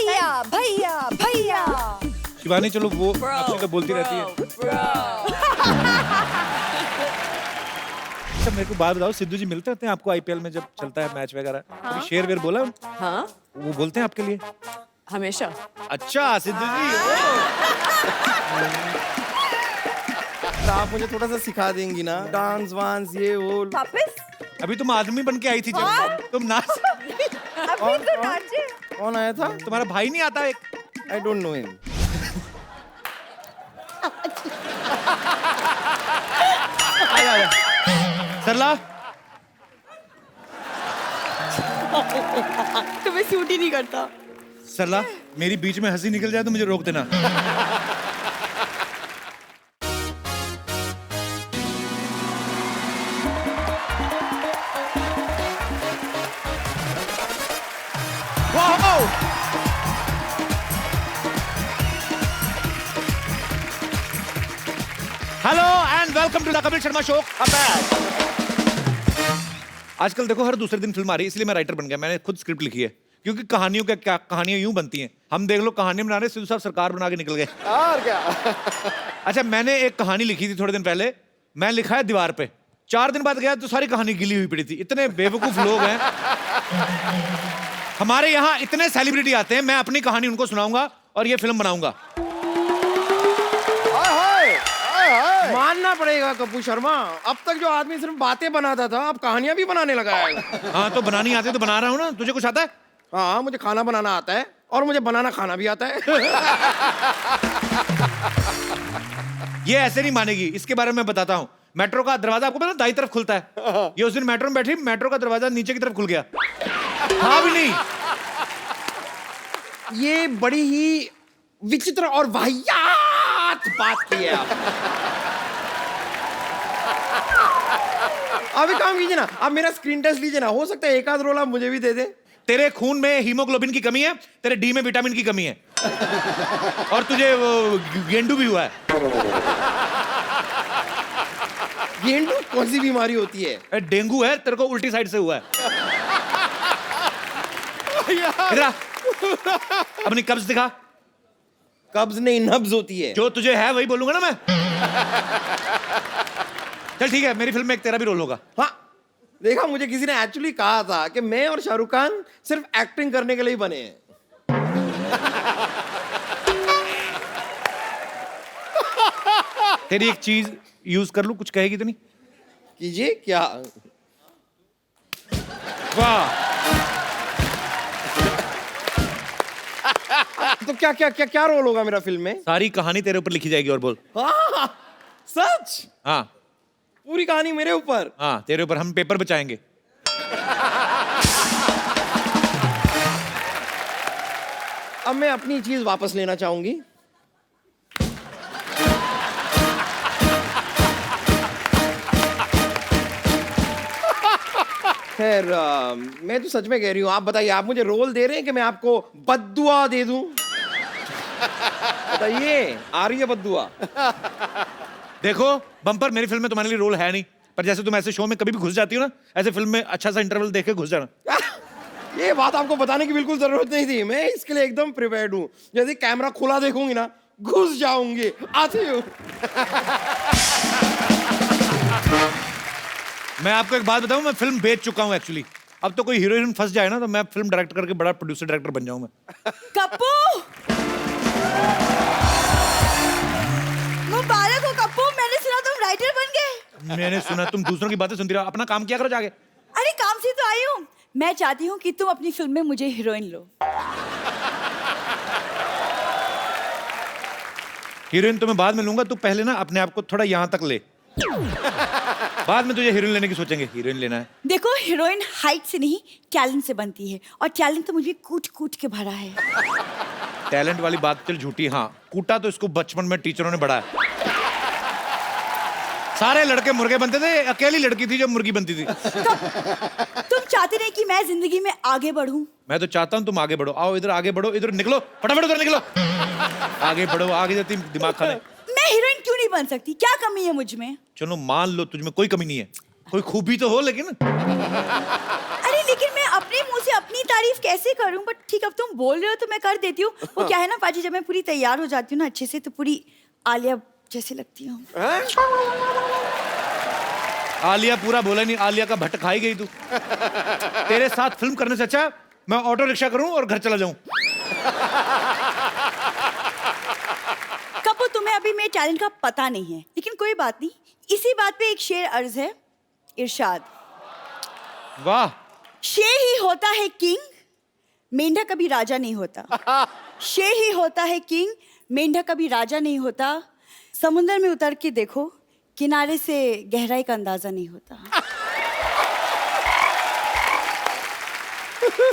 भैया भैया भैया। शिवानी चलो वो आपसे तो बोलती रहती है। अच्छा मेरे को बात बताओ, सिद्धू जी मिलते रहते हैं आपको आईपीएल में जब चलता है मैच वगैरह? कभी शेर वेर बोला? हाँ वो बोलते हैं आपके लिए? हमेशा। अच्छा सिद्धू जी तो आप मुझे थोड़ा सा सिखा देंगी ना, डांस वांस ये वो? वापस अभी तुम आदमी बन के आई थी जब तुम नाच। अभी तो नाचे। कौन आया था? तुम्हारा भाई नहीं आता एक? I don't know him. Sarla तुम्हें सूट ही नहीं करता। सरला मेरी बीच में हंसी निकल जाए तो मुझे रोक देना। Hello and welcome to the Kapil Sharma show. आजकल देखो हर दूसरे दिन फिल्म आ रही है, इसलिए मैं राइटर बन गया। मैंने खुद स्क्रिप्ट लिखी है, क्योंकि कहानियों का क्या, कहानियां यूं बनती हैं। हम देख लो कहानी बना रहे, सिद्धू साहब सरकार बना के निकल गए। और क्या? अच्छा मैंने एक कहानी लिखी थी थोड़े दिन पहले, मैं लिखा है दीवार पे। 4 दिन बाद गया तो सारी कहानी गिली हुई पड़ी थी। इतने बेवकूफ लोग हैं हमारे यहाँ, इतने सेलिब्रिटी आते हैं, मैं अपनी कहानी उनको सुनाऊंगा और ये फिल्म बनाऊंगा। मानना पड़ेगा कपूर शर्मा, अब तक जो आदमी सिर्फ बातें बनाता था अब कहानियां भी बनाने लगा है। हाँ तो बनानी आती है तो बना रहा हूँ ना। तुझे कुछ आता है? हाँ मुझे खाना बनाना आता है और मुझे बनाना खाना भी आता है। ये ऐसे नहीं मानेगी, इसके बारे में मैं बताता हूँ। मेट्रो का दरवाजा आपको पता है दाईं तरफ खुलता है। ये उस दिन मेट्रो में बैठी, मेट्रो का दरवाजा नीचे की तरफ खुल गया। हाँ भी नहीं। ये बड़ी ही विचित्र और वाहियात बात की है आप। अब एक काम कीजिए ना, आप मेरा स्क्रीन टेस्ट लीजिए ना, हो सकता है एक आध रोल आप मुझे भी दे दे। तेरे खून में हीमोग्लोबिन की कमी है, तेरे डी में विटामिन की कमी है और तुझे वो गेंडू भी हुआ है। गेंडू कौन सी बीमारी होती है? डेंगू है, तेरे को उल्टी साइड से हुआ है। इधर आ। अपनी कब्ज दिखा। कब्ज नहीं नब्ज होती है। जो तुझे है वही बोलूंगा ना मैं। चल ठीक है, मेरी फिल्म में एक तेरा भी रोल होगा। हाँ देखा, मुझे किसी ने एक्चुअली कहा था कि मैं और शाहरुख खान सिर्फ एक्टिंग करने के लिए बने हैं। तेरी एक चीज यूज कर लूं, कुछ कहेगी तो नहीं? कीजिए। क्या? वाह। तो क्या क्या क्या क्या रोल होगा मेरा फिल्म में? सारी कहानी तेरे ऊपर लिखी जाएगी। और बोल। हाँ सच? हाँ पूरी कहानी मेरे ऊपर? हाँ तेरे ऊपर। हम पेपर बचाएंगे। अब मैं अपनी चीज वापस लेना चाहूंगी। खैर मैं तो सच में कह रही हूँ। आप बताइए, आप मुझे रोल दे रहे हैं कि मैं आपको बद्दुआ दे दूं? बताइए, आ रही है बद्दुआ? देखो बम्पर, मेरी फिल्म में तुम्हारे लिए रोल है नहीं, पर जैसे तुम ऐसे शो में कभी भी घुस जाती हो ना, ऐसे फिल्म में अच्छा सा इंटरवल देख के घुस जाना। ये बात आपको बताने की बिल्कुल जरूरत नहीं थी, मैं इसके लिए एकदम प्रिपेयर्ड हूँ। यदि कैमरा खुला देखूंगी ना, घुस जाऊंगी। आती हूँ। मैं आपको एक बात बताऊं, मैं फिल्म बेच चुका हूं एक्चुअली। अब तो कोई हीरोइन फंस जाए ना तो मैं फिल्म डायरेक्ट करके बड़ा प्रोड्यूसर डायरेक्टर बन जाऊं मैं। कप्पू, मुबारक हो कप्पू, मैंने सुना तुम राइटर बन गए। मैंने सुना तुम दूसरों की बातें सुनती रहो, अपना काम किया करो जाके। अरे काम से तो आई हूँ। मैं चाहती हूँ कि तुम अपनी फिल्म में मुझे हीरोइन लो। हीरोइन तो मैं बाद में लूंगा, तू पहले ना अपने आप को थोड़ा यहाँ तक ले, बाद में तुझे हीरोइन लेने की सोचेंगे। हीरोइन लेना है? देखो, हीरोइन हाइट से नहीं टैलेंट से बनती है, और टैलेंट तो मुझे कूट कूट के भरा है। टैलेंट वाली बात चल झूठी। हाँ कूटा तो इसको बचपन में टीचरों ने बढ़ाया। सारे लड़के मुर्गे बनते थे, अकेली लड़की थी जो मुर्गी बनती थी। तुम चाहते नहीं कि मैं जिंदगी में आगे बढ़ूं? मैं तो चाहता हूँ तुम आगे बढ़ो। आओ इधर आगे बढ़ो, इधर निकलो, फटाफट उधर निकलो। आगे बढ़ो, आगे जाती दिमाग खाने। मैं हीरोइन क्यों नहीं बन सकती? क्या कमी है मुझ में? चलो मान लो तुझ में कोई कमी नहीं है, कोई खूबी तो हो लेकिन। अरे लेकिन मैं अपने मुंह से अपनी तारीफ कैसे करूं, बट ठीक, अब तुम बोल रहे हो तो मैं कर देती हूँ। वो क्या है ना पाजी, जब मैं पूरी तैयार हो जाती हूँ ना अच्छे से, तो पूरी आलिया जैसी लगती हूँ। आलिया पूरा बोला नहीं, आलिया का भट्ट खाई गई तू। तेरे साथ फिल्म करने से अच्छा मैं ऑटो रिक्शा करूं और घर चला जाऊं। कपू, तुम्हें अभी मेरे टैलेंट का पता नहीं है, लेकिन कोई बात नहीं। इसी बात पे एक शेर अर्ज है, इरशाद। वाह। शेर ही होता है किंग, मेंढक कभी राजा नहीं होता। शेर ही होता है किंग, मेंढक कभी राजा नहीं होता। समुंदर में उतर के देखो, किनारे से गहराई का अंदाजा नहीं होता।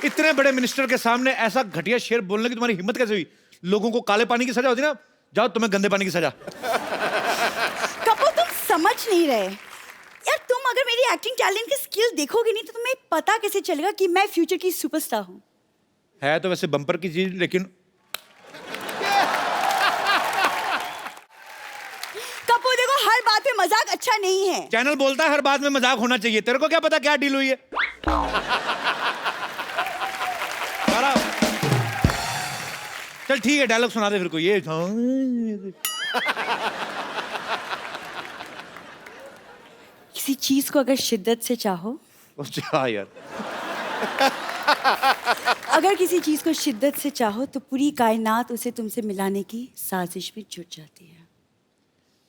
इतने बड़े मिनिस्टर के सामने ऐसा घटिया शेर बोलने की तुम्हारी हिम्मत कैसे हुई? लोगों को काले पानी की सजा होती ना, जाओ तुम्हें गंदे पानी की सजा। कपूर, तुम समझ नहीं रहे यार। तुम अगर मेरी एक्टिंग टैलेंट की स्किल देखोगे नहीं तो तुम्हें पता कैसे चलेगा कि मैं फ्यूचर की सुपरस्टार हूँ। है तो वैसे बम्पर की चीज, लेकिन कपूर देखो, हर बात में मजाक अच्छा नहीं है। चैनल बोलता है हर बात में मजाक होना चाहिए। तेरे को क्या पता क्या डील हुई है? चल ठीक है, डायलॉग सुना दे फिर को। ये किसी चीज को अगर शिद्दत से चाहो, अच्छा यार, अगर किसी चीज को शिद्दत से चाहो तो पूरी कायनात उसे तुमसे मिलाने की साजिश में जुट जाती है।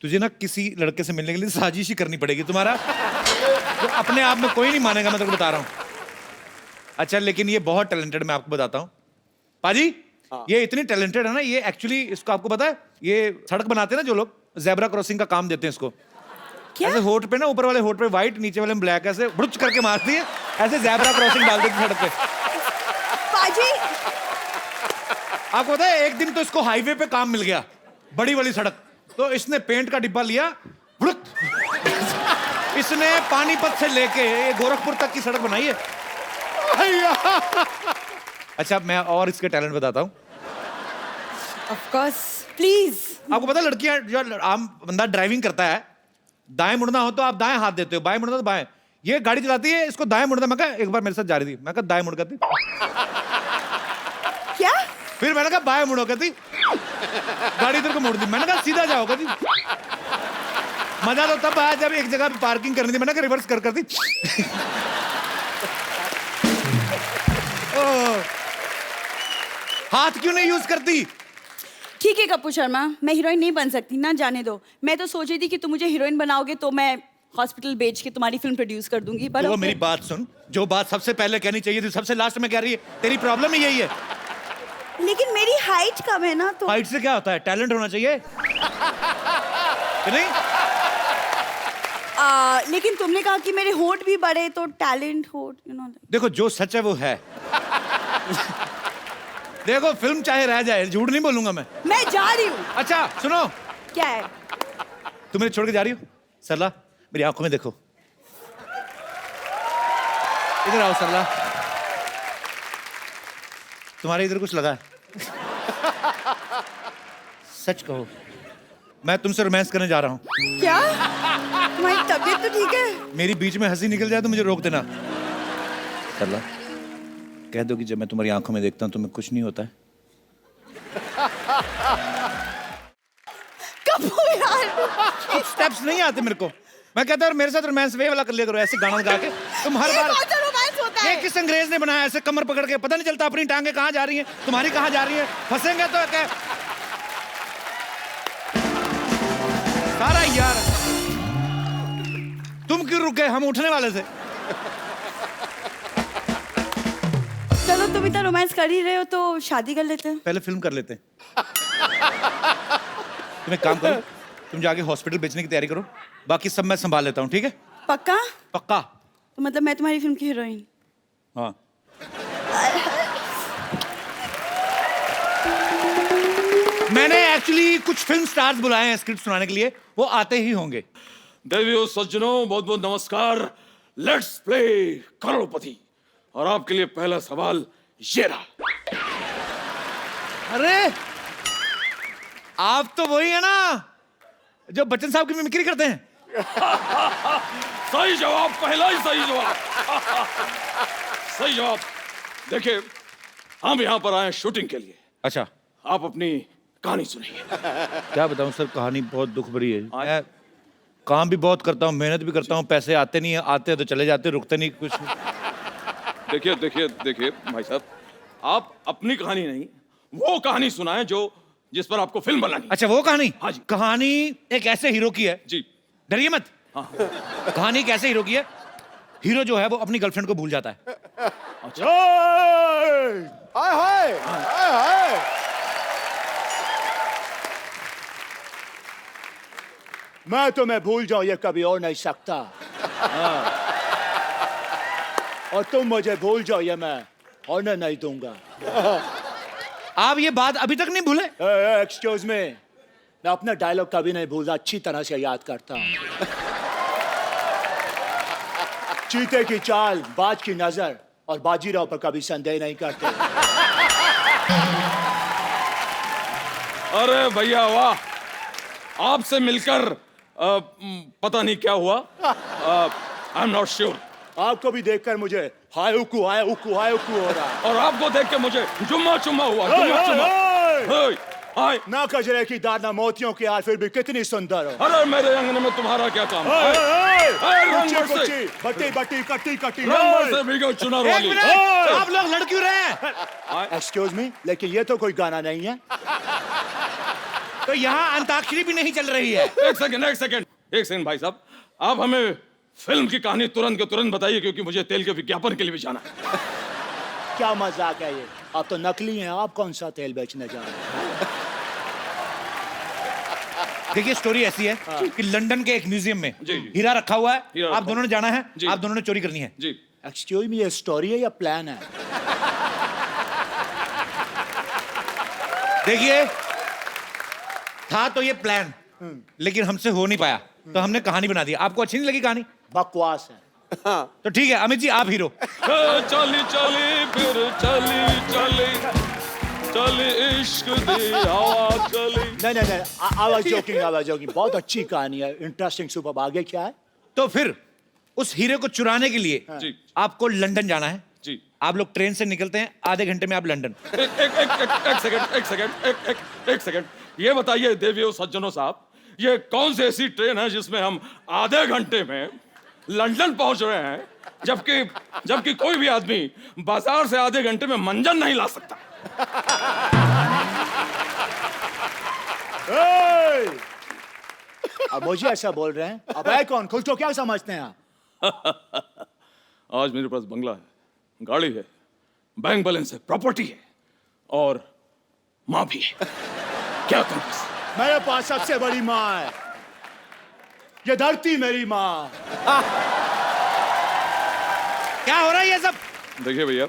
तुझे ना किसी लड़के से मिलने के लिए साजिश ही करनी पड़ेगी तुम्हारा, तो अपने आप में कोई नहीं मानेगा, मैं तेरे को बता रहा हूँ। अच्छा, लेकिन ये बहुत टैलेंटेड, मैं आपको बताता हूँ पाजी। ये इतनी टैलेंटेड है ना, ये एक्चुअली, इसको आपको पता है, ये सड़क बनाते हैं ना जो लोग, जेब्रा क्रॉसिंग का काम देते हैं इसको। क्या? ऐसे होठ पे ना, ऊपर वाले होठ पे व्हाइट, नीचे वाले में ब्लैक, ऐसे बुड़च करके मारती है, ऐसे जेब्रा क्रॉसिंग डाल देती है सड़क पे। पाजी, आपको पता है, एक दिन तो इसको हाईवे पे काम मिल गया, बड़ी वाली सड़क, तो इसने पेंट का डिब्बा लिया, बुड़क, इसने पानीपत से लेके ये गोरखपुर तक की सड़क बनाई है। अच्छा, मैं और इसके टैलेंट बताता हूँ। Of course, please. आपको पता है, लड़कियां, जो आम बंदा ड्राइविंग करता है, दाएं मुड़ना हो तो आप दाएं हाथ देते हो, बाएं मुड़ना तो बाएं। ये गाड़ी चलाती है, इसको दाएं मुड़ना। मैं कहा, एक बार मेरे साथ जा रही थी, मैं कहा दाएं मुड़ करती, क्या? फिर मैंने कहा बाएं मुड़ो कहती, गाड़ी इधर को मोड़ दी। मैंने कहा सीधा जाओ कहती। मजा तो तब आया जब एक जगह पे पार्किंग करनी थी, मैंने कहा रिवर्स कर दी। हाथ क्यों नहीं यूज करती? ठीक है कपूर शर्मा, मैं हीरोइन नहीं बन सकती ना, जाने दो। मैं तो सोच रही थी कि तुम मुझे हीरोइन बनाओगे तो मैं हॉस्पिटल बेच के तुम्हारी फिल्म प्रोड्यूस कर दूंगी, पर तो मेरी बात सुन, जो बात सबसे पहले कहनी चाहिए थी सबसे लास्ट में कह रही है। तेरी प्रॉब्लम ही यही है। लेकिन मेरी हाइट कम है ना, तो हाइट से क्या होता है? टैलेंट होना चाहिए कि नहीं? लेकिन तुमने कहा कि मेरे होठ भी बड़े, तो टैलेंट होठ, यू नो। देखो, जो सच है वो है। देखो, फिल्म चाहे रह जाए, झूठ नहीं बोलूंगा मैं जा रही हूँ। अच्छा सुनो, क्या है? तुम मेरे छोड़ के जा रही हो? सरला, मेरी आंखों में देखो, इधर आओ सरला, तुम्हारे इधर कुछ लगा है? सच कहो, मैं तुमसे रोमांस करने जा रहा हूँ। क्या? तुम्हारी तबीयत तो ठीक है? मेरी बीच में हंसी निकल जाए तो मुझे रोक देना। सरला, कह दो कि जब मैं तुम्हारी आंखों में देखता हूँ तुम्हें कुछ नहीं होता है। कपूर यार, स्टेप्स नहीं आते मेरे को। मैं कहता हूँ मेरे साथ रोमांस वे वाला कर लिया करो, ऐसे गाना गा के। तुम हर बार, कौन सा रोमांस होता ये है? किस अंग्रेज ने बनाया ऐसे कमर पकड़ के? पता नहीं चलता अपनी टांगे कहाँ जा रही हैं, तुम्हारी कहाँ जा रही है। फंसेंगे तो क्या सारा यार। तुम क्यों रुके? हम उठने वाले थे। चलो, तुम इतना रोमांस कर ही रहे हो तो शादी कर लेते हैं। पहले फिल्म कर लेते हैं। तुम एक काम करो, तुम जाके हॉस्पिटल बेचने की तैयारी करो, बाकी सब मैं संभाल लेता हूँ, ठीक है? पक्का? पक्का। तो मतलब मैं तुम्हारी फिल्म की हीरोइन? हाँ। मैंने एक्चुअली कुछ फिल्म स्टार्स बुलाए हैं स्क्रिप्ट सुनाने के लिए, वो आते ही होंगे। देवियों सज्जनों, बहुत बहुत नमस्कार। लेट्स प्ले करोड़पति। और आपके लिए पहला सवाल ये रहा। अरे, आप तो वही है ना जो बच्चन साहब की मिमिक्री करते हैं? सही जवाब, पहला ही सही जवाब। सही जवाब। देखिए, हम यहाँ पर आए शूटिंग के लिए। अच्छा, आप अपनी कहानी सुनिए। क्या बताऊं सर, कहानी बहुत दुख भरी है। मैं काम भी बहुत करता हूँ, मेहनत भी करता हूँ, पैसे आते नहीं है, आते हैं तो चले जाते, रुकते नहीं कुछ। देखिए देखिए देखिए भाई साहब, आप अपनी कहानी नहीं, वो कहानी सुनाएं जो जिस पर आपको फिल्म बनानी है। अच्छा, वो कहानी? हाँ जी। कहानी एक ऐसे हीरो की है, जी। डरिए मत। हाँ। कहानी एक ऐसे हीरो की है, हीरो जो है वो अपनी गर्लफ्रेंड को भूल जाता है। हाय हाय हाय हाय। मैं तुम्हें भूल जाऊं ये कभी हो नहीं सकता। हाँ। और तुम मुझे भूल जाओ ये मैं होने नहीं दूंगा। आप ये बात अभी तक नहीं भूले? एक्सक्यूज मी, मैं अपना डायलॉग कभी नहीं भूलता, अच्छी तरह से याद करता हूं। चीते की चाल, बाज की नजर और बाजीराव पर कभी संदेह नहीं करते। अरे भैया वाह, आपसे मिलकर पता नहीं क्या हुआ। आई एम नॉट श्योर। आपको भी देखकर मुझे हाय उकू हो रहा है। और आपको देख के मुझे जुम्मा चुम्मा हुआ। जुम्मा चुम्मा। हे, हाय। ना कजरे की दार ना मोतियों की हार, फिर भी कितनी सुंदर हो। अरे मेरे अंगने में तुम्हारा क्या काम? बट्टी बट्टी कट्टी कट्टी से भीगो चुनार एक वाली। मिनट, आप लोग लड़ क्यों रहे हैं? एक्सक्यूज मी, लेकिन ये तो कोई गाना नहीं है। तो यहाँ अंताक्षरी भी नहीं चल रही है। एक सेकंड भाई साहब, आप हमें फिल्म की कहानी तुरंत के तुरंत बताइए, क्योंकि मुझे तेल के विज्ञापन के लिए भी जाना है। क्या मजाक है ये? आप तो नकली हैं, आप कौन सा तेल बेचने जा रहे हैं? देखिए, स्टोरी ऐसी है कि लंदन के एक म्यूजियम में जी, जी। हीरा रखा हुआ है। हीरा आप दोनों ने जाना है, जी। आप दोनों ने चोरी करनी है। जी। एक्सक्यूज मी, ये स्टोरी है या प्लान है? देखिए, था तो ये प्लान, लेकिन हमसे हो नहीं पाया, तो हमने कहानी बना दी। आपको अच्छी नहीं लगी कहानी? बकवास है। तो ठीक है, अमित जी आप हीरो। चली चली फिर चली इश्क दी हवा चली। नहीं, आवाज जोकिंग। बहुत अच्छी कहानी है, इंटरेस्टिंग, सुपर। आगे क्या है? तो फिर उस हीरे को चुराने के लिए जी। आपको लंदन जाना है। जी। आप लोग ट्रेन से निकलते हैं, आधे घंटे में आप लंदन। एक सेकंड, ये बताइए देवियों सज्जनों साहब, ये कौन सी ऐसी ट्रेन है जिसमें हम आधे घंटे में लंदन पहुंच रहे हैं, जबकि कोई भी आदमी बाजार से आधे घंटे में मंजन नहीं ला सकता? अब मुझे ऐसा बोल रहे हैं? अब है कौन? खुद को क्या समझते हैं आप? आज मेरे पास बंगला है, गाड़ी है, बैंक बैलेंस है, प्रॉपर्टी है और माँ भी है। क्या करूं? मेरे पास सबसे बड़ी माँ है, ये धरती मेरी माँ। क्या हो रहा है ये सब? देखिए भैया,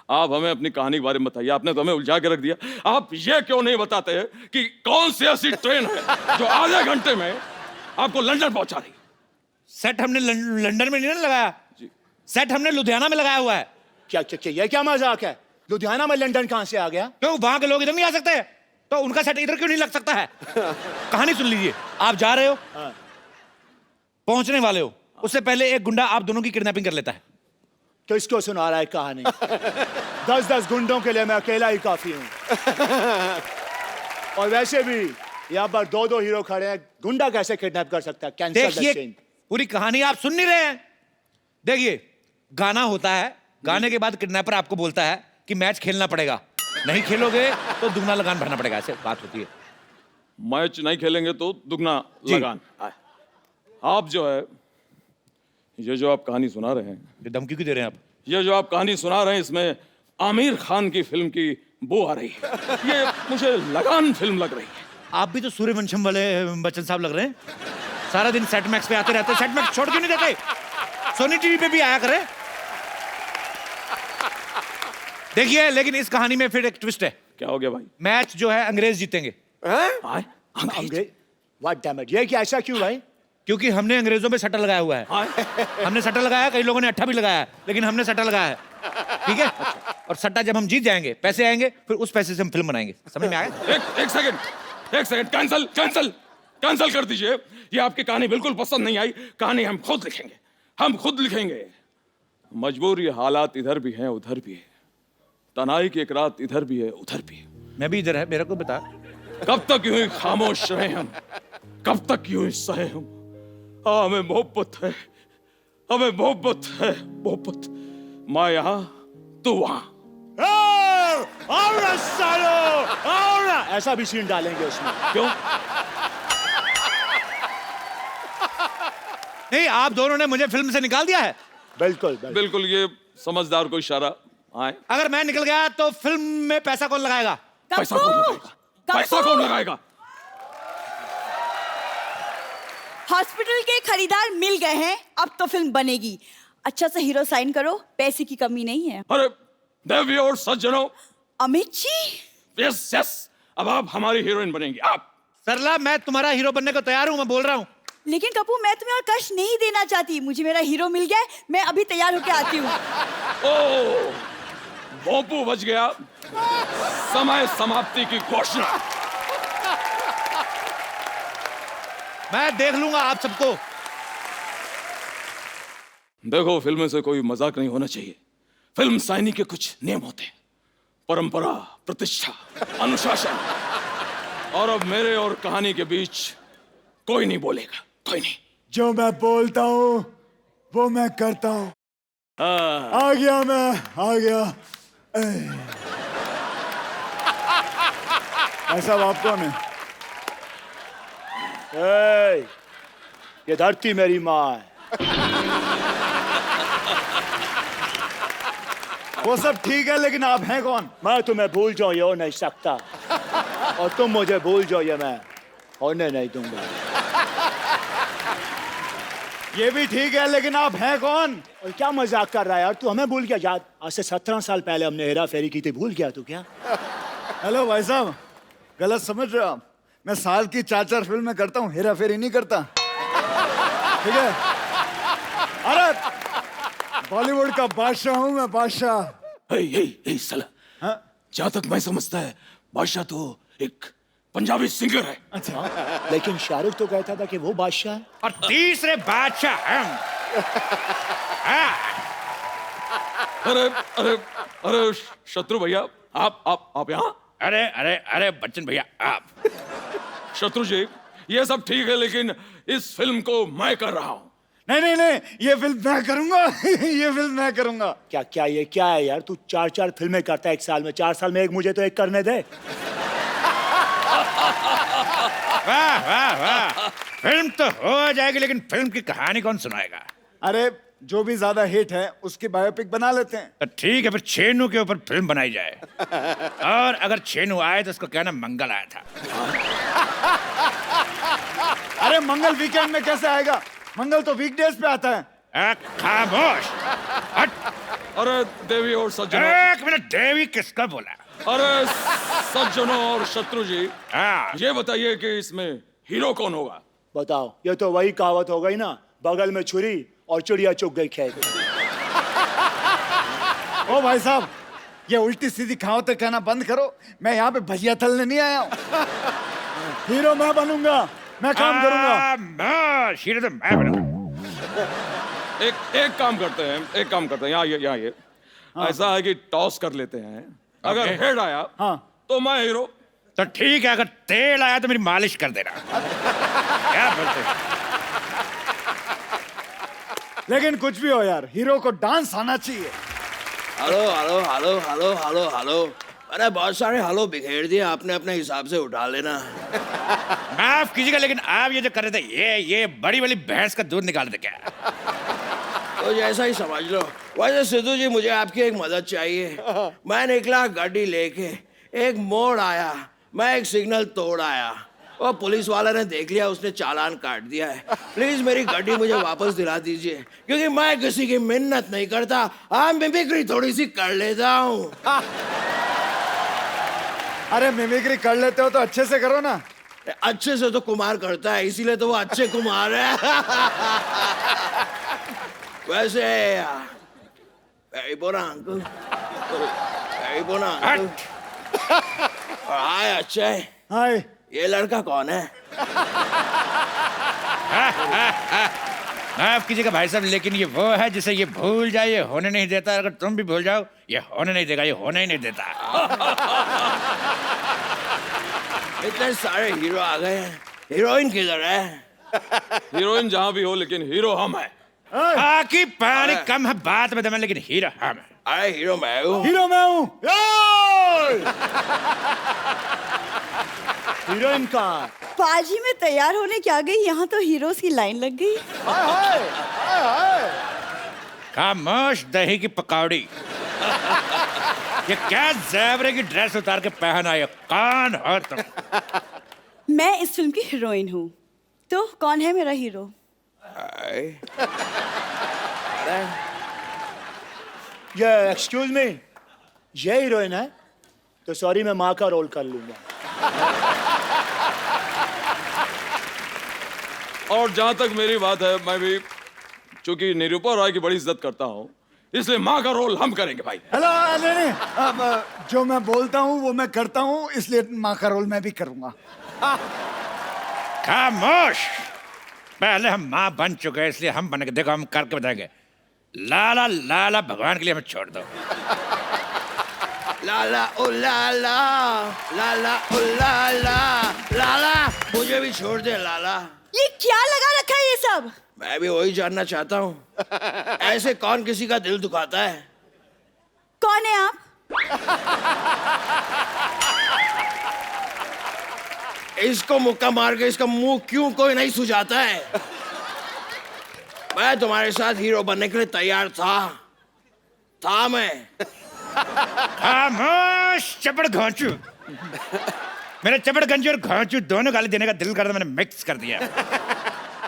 आप हमें अपनी कहानी के बारे में बताइए। आपने तो हमें उलझा के रख दिया। आप ये क्यों नहीं बताते हैं कि कौन सी ऐसी ट्रेन है जो आधे घंटे में आपको लंदन पहुंचा रही? सेट हमने लंदन में नहीं ना लगाया, सेट हमने लुधियाना में लगाया हुआ है। क्या ये क्या मजाक है? लुधियाना में लंदन कहां से आ गया? क्यों, वहां के लोग इधर नहीं आ सकते? तो उनका सेट इधर क्यों नहीं लग सकता है? कहानी सुन लीजिए। आप जा रहे हो, पहुंचने वाले हो, उससे पहले एक गुंडा आप दोनों की किडनैपिंग कर लेता है। तो इसको सुना रहा है कहानी? 10 गुंडों के लिए मैं अकेला ही काफी हूं। और वैसे भी यहाँ पर 2 हीरो खड़े हैं, गुंडा कैसे किडनैप कर सकता है? कैंसल द देखिए, सीन। पूरी कहानी आप सुन नहीं रहे हैं। देखिए, गाना होता है, गाने के बाद किडनैपर आपको बोलता है कि मैच खेलना पड़ेगा, नहीं खेलोगे तो दुगना लगान भरना पड़ेगा। ऐसे बात होती है। मैच नहीं खेलेंगे तो दुगना लगान। आप जो है, ये जो आप कहानी सुना रहे हैं, ये धमकी क्यों दे रहे हैं आप? ये जो आप कहानी सुना रहे हैं, इसमें आमिर खान की फिल्म की बो आ रही है। ये मुझे लगान फिल्म लग रही है। आप भी तो सूर्यवंशम वाले बच्चन साहब लग रहे हैं। सारा दिन सेट मैक्स पे आते रहते, सेट मैक्स छोड़ क्यों नहीं देते? सोनी टीवी पे भी आया करे। देखिए, लेकिन इस कहानी में फिर एक ट्विस्ट है। क्या हो गया भाई? मैच जो है अंग्रेज जीतेंगे। आए? अंग्रेज? व्हाट डैम इट, ये क्या, ऐसा क्यों भाई? क्योंकि हमने अंग्रेजों पे सट्टा लगाया हुआ है। हमने सट्टा लगाया, कई लोगों ने अट्ठा भी लगाया है, लेकिन हमने सट्टा लगाया है। ठीक है? और सट्टा जब हम जीत जाएंगे, पैसे आएंगे, फिर उस पैसे से हम फिल्म बनाएंगे। समझ में आया? एक सेकंड, कैंसल कर दीजिए। ये आपकी कहानी बिल्कुल पसंद नहीं आई। कहानी हम खुद लिखेंगे। मजबूर ये हालात इधर भी हैं उधर भी है। तनाई की एक रात इधर भी है उधर भी है। मैं भी इधर है, मेरे को बता। कब तक यूं ही खामोश रहे हम, कब तक यूं ही सहे हम। हमें मोहब्बत है, हमें मोहब्बत है, मोहब्बत। मैं यहाँ, तू वहां। और ना सालो, और ना। ऐसा भी सीन डालेंगे उसमें। क्यों? नहीं, आप दोनों ने मुझे फिल्म से निकाल दिया है। बिल्कुल बिल्कुल। बिल्कुल, ये समझदार को इशारा आए। अगर मैं निकल गया तो फिल्म में पैसा कौन लगाएगा? पैसा कौन लगाएगा? पैसा कौन लगाएगा? हॉस्पिटल के खरीदार मिल गए हैं, अब तो फिल्म बनेगी। अच्छा सा हीरो साइन करो, पैसे की कमी नहीं है। अरे देवी और सज्जनों, अमित जी, यस यस, अब आप हमारी हीरोइन बनेंगी। आप। सरला, मैं तुम्हारा हीरो बनने को तैयार हूं, मैं बोल रहा हूं। लेकिन कपूर, मैं तुम्हें और कष्ट नहीं देना चाहती। मुझे मेरा हीरो मिल गया है, मैं अभी तैयार होके आती हूँ। ओ, भोंपू बज गया। समय समाप्ति की घोषणा। मैं देख लूंगा आप सबको। देखो, फिल्म में से कोई मजाक नहीं होना चाहिए। फिल्म साइनी के कुछ नियम होते हैं, परंपरा, प्रतिष्ठा, अनुशासन। और अब मेरे और कहानी के बीच कोई नहीं बोलेगा, कोई नहीं। जो मैं बोलता हूँ वो मैं करता हूँ। आ गया मैं, आ गया। ऐसा बाप कौन है? ये धरती मेरी माँ है। वो सब ठीक है, लेकिन आप हैं कौन? मैं तुम्हें भूल जाऊं ये हो नहीं सकता, और तुम मुझे भूल जाओ ये मैं होने नहीं दूंगा। ये भी ठीक है, लेकिन आप हैं कौन? और क्या मजाक कर रहा है यार तू? हमें भूल गया? याद, आज से 17 साल पहले हमने हेरा फेरी की थी, भूल गया तू क्या? हेलो भाई साहब, गलत समझ रहे हो आप। मैं साल की 4-4 फिल्में करता हूँ, हेरा फेरी नहीं करता, ठीक है? अरे बॉलीवुड का बादशाह हूँ मैं, बादशाह। हे साला, हाँ? जहाँ तक मैं समझता है, बादशाह तो एक पंजाबी सिंगर है। अच्छा, लेकिन शाहरुख तो कहता था कि वो बादशाह है। और तीसरे बादशाह हम। अरे अरे अरे शत्रु भैया, आप यहाँ? अरे अरे अरे बच्चन भैया, आप। शत्रु जी, ये सब ठीक है, लेकिन इस फिल्म को मैं कर रहा हूँ। नहीं नहीं नहीं, ये फिल्म मैं करूंगा। ये फिल्म मैं करूंगा। क्या क्या ये क्या है यार? तू 4-4 फिल्में करता है एक साल में, 4 साल में एक, मुझे तो एक करने दे। वाह वाह वाह, फिल्म तो हो जाएगी, लेकिन फिल्म की कहानी कौन सुनाएगा? अरे जो भी ज्यादा हिट है उसकी बायोपिक बना लेते हैं। तो ठीक है, फिर छेनू के ऊपर फिल्म बनाई जाए। और अगर छेनू आए तो उसको कहना मंगल आया था। अरे मंगल वीकेंड में कैसे आएगा? मंगल तो वीकडेज पे आता है। खामोश, हट। अरे देवी और सज्जनों, एक मिनट, देवी किसका बोला? अरे सज्जनों और शत्रु जी, हाँ, ये बताइए कि इसमें हीरो कौन होगा? बताओ, ये तो वही कहावत हो गई ना, बगल में छुरी और चिड़िया चुग गई खेत। ओ भाई साहब, ये उल्टी सीधी कहावतें कहना बंद करो। मैं यहाँ पे भजिया तलने नहीं आया हूँ। हीरो मैं बनूंगा, मैं काम करूंगा। हीरो तो मैं बनूंगा। एक काम करते हैं, यहाँ ये ऐसा है कि टॉस कर लेते हैं। अगर हेड आया हाँ तो मैं हीरो। तो ठीक है, अगर तेल आया तो मेरी मालिश कर देना। क्या बोलते हैं? लेकिन कुछ भी हो यार, हीरो को डांस आना चाहिए। Hello hello hello hello hello hello. अरे बहुत सारे हेलो बिखेर दिए आपने, अपने हिसाब से उठा लेना। माफ कीजिएगा, लेकिन आप ये जो कर रहे थे, ये बड़ी वाली भैंस का दूध निकाल दे क्या? तो जैसा ही समझ लो। वैसे सिद्धू जी, मुझे आपकी एक मदद चाहिए। मैं निकला गाड़ी लेके, एक मोड़ आया, मैं एक सिग्नल तोड़ आया, और पुलिस वाले ने देख लिया, उसने चालान काट दिया है। प्लीज मेरी गाड़ी मुझे वापस दिला दीजिए, क्योंकि मैं किसी की मिन्नत नहीं करता, हाँ मिमिक्री थोड़ी सी कर लेता हूँ। अरे मिमिक्री कर लेते हो तो अच्छे से करो ना। अच्छे से तो कुमार करता है, इसीलिए तो वो अच्छे कुमार है। वैसे very bona uncle, very bona uncle। और हाय अक्षय, हाय। ये लड़का कौन है? माफ कीजिएगा भाई साहब, लेकिन ये वो है जिसे ये भूल जाए ये होने नहीं देता। अगर तुम भी भूल जाओ ये होने नहीं देगा, ये होने ही नहीं देता। इतने सारे हीरो आ गए हैं, हीरोइन किधर है? हीरोइन जहां भी हो, लेकिन हीरो हम हैं। बाकी पानी कम है बात में दम है, लेकिन हीरो हम है। अरे हीरो मैं हूँ। हीरो मैं हूँ। हीरोइन कहाँ है? पाजी में तैयार होने क्या गई, यहाँ तो हीरोज की लाइन लग गई। हाय हाय हाय हाय। खामोश दही की पकौड़ी। ये क्या ज़ेबरे की ड्रेस उतार के पहन आई हो? कौन हो तुम? मैं इस फिल्म की हीरोइन हूँ, तो कौन है मेरा हीरो? ये एक्सक्यूज मी, ये हीरोइन है? तो सॉरी, मैं माँ का रोल कर लूंगा। और जहां तक मेरी बात है, मैं भी चूंकि निरूपा रॉय की बड़ी इज्जत करता हूं, इसलिए माँ का रोल हम करेंगे भाई। हेलो, नहीं नहीं, अब जो मैं बोलता हूँ वो मैं करता हूँ, इसलिए माँ का रोल मैं भी करूंगा। खामोश। पहले हम माँ बन चुके हैं, इसलिए हम बनेंगे। देखो हम करके बताएंगे। लाला लाला भगवान के लिए हमें छोड़ दो। लाला ओ लाला, लाला ओ लाला, लाला मुझे भी छोड़ दे लाला। ये क्या लगा रखा है ये सब? मैं भी वही जानना चाहता हूँ, ऐसे कौन किसी का दिल दुखाता है? कौन है आप? इसको मुक्का मार के इसका मुंह क्यों कोई नहीं सुझाता है? मैं तुम्हारे साथ हीरो बनने के लिए तैयार था मैं। खामोश चपड़ घोंचू। मेरे चपड़ गंजी और घोंचू दोनों गाली देने का दिल करता, मैंने मिक्स कर दिया।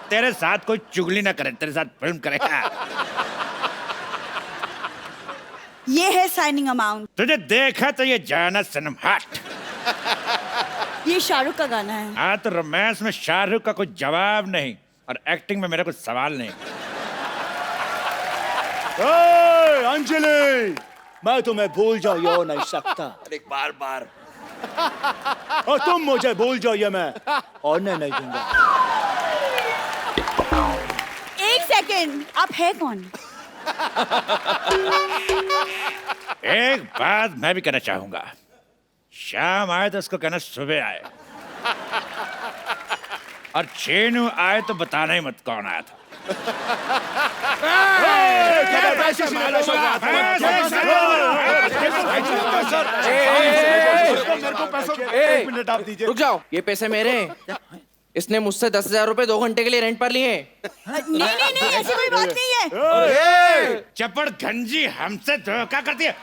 तेरे साथ कोई चुगली ना करे, तेरे साथ फिल्म करेगा। ये है साइनिंग अमाउंट। तुझे देखा तो ये जाना सनम हट। ये शाहरुख का गाना है। हाँ तो रोमांस में शाहरुख का कोई जवाब नहीं, और एक्टिंग में मेरा कोई सवाल नहीं। ओए अंजलि, मैं तुम्हें भूल जाऊं ये हो नहीं सकता, अरे बार बार और तुम मुझे भूल जाओ ये मैं होने नहीं दूंगा। एक सेकेंड, आप है कौन? एक बात मैं भी कहना चाहूंगा, शाम आए तो उसको कहना सुबह आए, और चेनू आए तो बताना ही मत कौन आया था। एक मिनट आप दीजिए। रुक जाओ, ये पैसे मेरे हैं। इसने मुझसे 10,000 रुपए 2 घंटे के लिए रेंट पर लिए। नहीं नहीं नहीं, ऐसी कोई बात नहीं है। चपड़ गंजी हमसे धोखा करती है।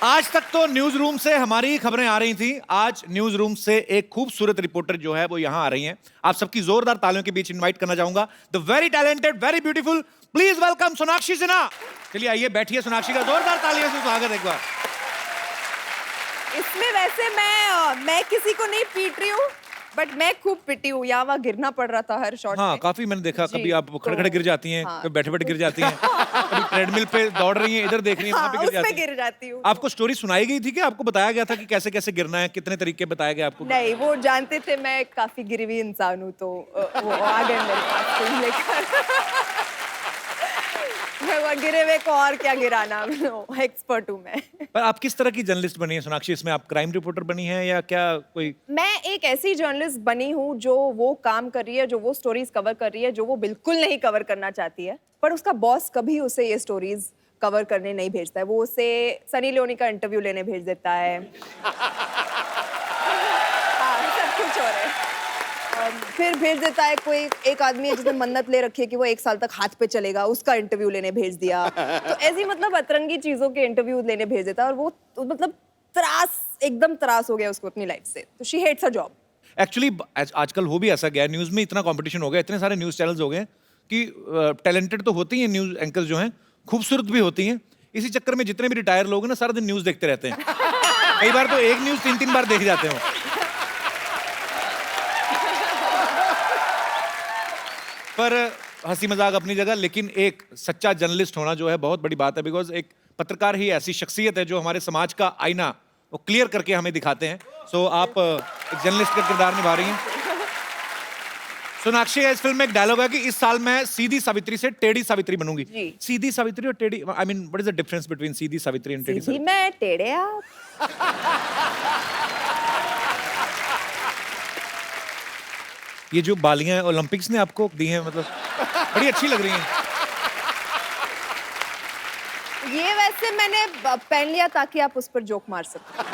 आज तक तो न्यूज रूम से हमारी खबरें आ रही थी। आज न्यूज रूम से एक खूबसूरत रिपोर्टर जो है वो यहां आ रही हैं। आप सबकी जोरदार तालियों के बीच इनवाइट करना चाहूंगा the very talented, very beautiful, please welcome Sonakshi Sinha. चलिए आइए बैठिए, सोनाक्षी का जोरदार तालियों से स्वागत एक बार। इसमें वैसे मैं किसी को नहीं पीट रही हूँ, बट मैं खूब पिटी हूँ। यहाँ वहाँ गिरना पड़ रहा था हर शॉट हाँ में। काफी मैंने देखा, जी, कभी आप खड़े खड़े गिर जाती हैं, हाँ। कभी बैठे बैठे गिर जाती हैं, कभी ट्रेडमिल पे दौड़ रही हैं, इधर देख रही हैं, वहां पे गिर उसमें जाती हैं। गिर जाती हूँ। आपको स्टोरी सुनाई गई थी कि आपको बताया गया था कि कैसे कैसे गिरना है, कितने तरीके बताए गए आपको? नहीं, वो जानते थे मैं काफी गिरी हुई इंसान हूँ, तो वो आ गए मेरे पास फिल्म लेकर। मैं वो गिरे हुए को और क्या गिराना, एक्सपर्ट हूँ मैं। पर आप किस तरह की जर्नलिस्ट बनी है सोनाक्षी? इसमें आप क्राइम रिपोर्टर बनी है या क्या कोई? मैं एक ऐसी जर्नलिस्ट बनी हूँ जो वो काम कर रही है, जो वो स्टोरीज कवर कर रही है जो वो बिल्कुल नहीं कवर करना चाहती है, पर उसका बॉस कभी उसे ये स्टोरीज कवर करने नहीं भेजता है। वो उसे सनी लियोनी का इंटरव्यू लेने भेज देता है। हाँ, सब कुछ हो रहा है। फिर भेज देता है कोई एक आदमी है जिसने मन्नत ले रखी है कि वो 1 साल तक हाथ पे चलेगा, उसका इंटरव्यू लेने भेज दिया। तो ऐसी मतलब अतरंगी चीजों के इंटरव्यू लेने भेज देता है, और वो मतलब एकदम त्रास हो गया उसको अपनी लाइफ से, तो she hates her job. Actually आजकल हो भी ऐसा गया, न्यूज में इतना कंपटीशन हो गया, इतने सारे न्यूज चैनल्स हो गए कि टैलेंटेड तो होती हैं न्यूज एंकर्स जो हैं, खूबसूरत भी होती हैं। इसी चक्कर में जितने भी रिटायर लोग हैं ना, सारा दिन न्यूज देखते रहते हैं। कई बार तो एक न्यूज 3-3 बार देख जाते हैं। पर हंसी मजाक अपनी जगह, लेकिन एक सच्चा जर्नलिस्ट होना जो है बहुत बड़ी बात है, बिकॉज एक पत्रकार ही ऐसी शख्सियत है जो हमारे समाज का आईना वो क्लियर करके हमें दिखाते हैं। सो आप एक जर्नलिस्ट का किरदार निभा रही हैं। सोनाक्षी, इस फिल्म में एक डायलॉग है कि इस साल मैं सीधी सावित्री से टेढ़ी सावित्री बनूंगी। जी। सीधी सावित्री और टेढ़ी, I mean what is the difference between Sidhi Savitri and टेढ़ी सीधी सावित्री? मैं टेढ़े आप। ये जो बालियां ओलंपिक्स ने आपको दी हैं, मतलब बड़ी अच्छी लग रही हैं। ये वैसे मैंने पहन लिया ताकि आप उस पर जोक मार सको।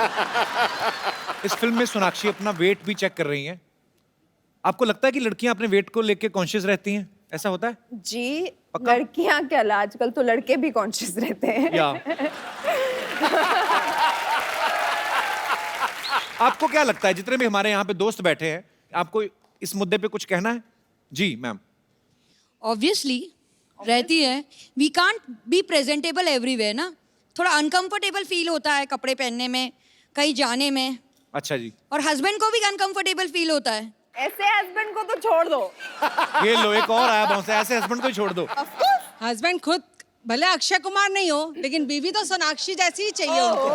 इस फिल्म में सोनाक्षी अपना वेट भी चेक कर रही हैं। आपको लगता है कि लड़कियां अपने वेट को लेके कॉन्शियस रहती हैं? ऐसा होता है? जी, पक्का? लड़कियां क्या, आजकल तो लड़के भी कॉन्शियस रहते हैं। या आपको क्या लगता है, जितने भी हमारे यहाँ पे दोस्त बैठे हैं, आपको इस मुद्दे पे कुछ कहना है? जी मैम। ऑब्वियसली रहती है। We can't be presentable everywhere ना, थोड़ा अनकंफर्टेबल फील होता है कपड़े पहनने में, कहीं जाने में, अच्छा जी। और हस्बैंड को भी अनकंफर्टेबल फील होता है। ऐसे हस्बैंड को तो छोड़ दो। ये लो एक और आया बहुत से, ऐसे हस्बैंड को ही छोड़ दो। हस्बैंड खुद भले अक्षय कुमार नहीं हो, लेकिन बीवी तो सोनाक्षी जैसी ही चाहिए उनको।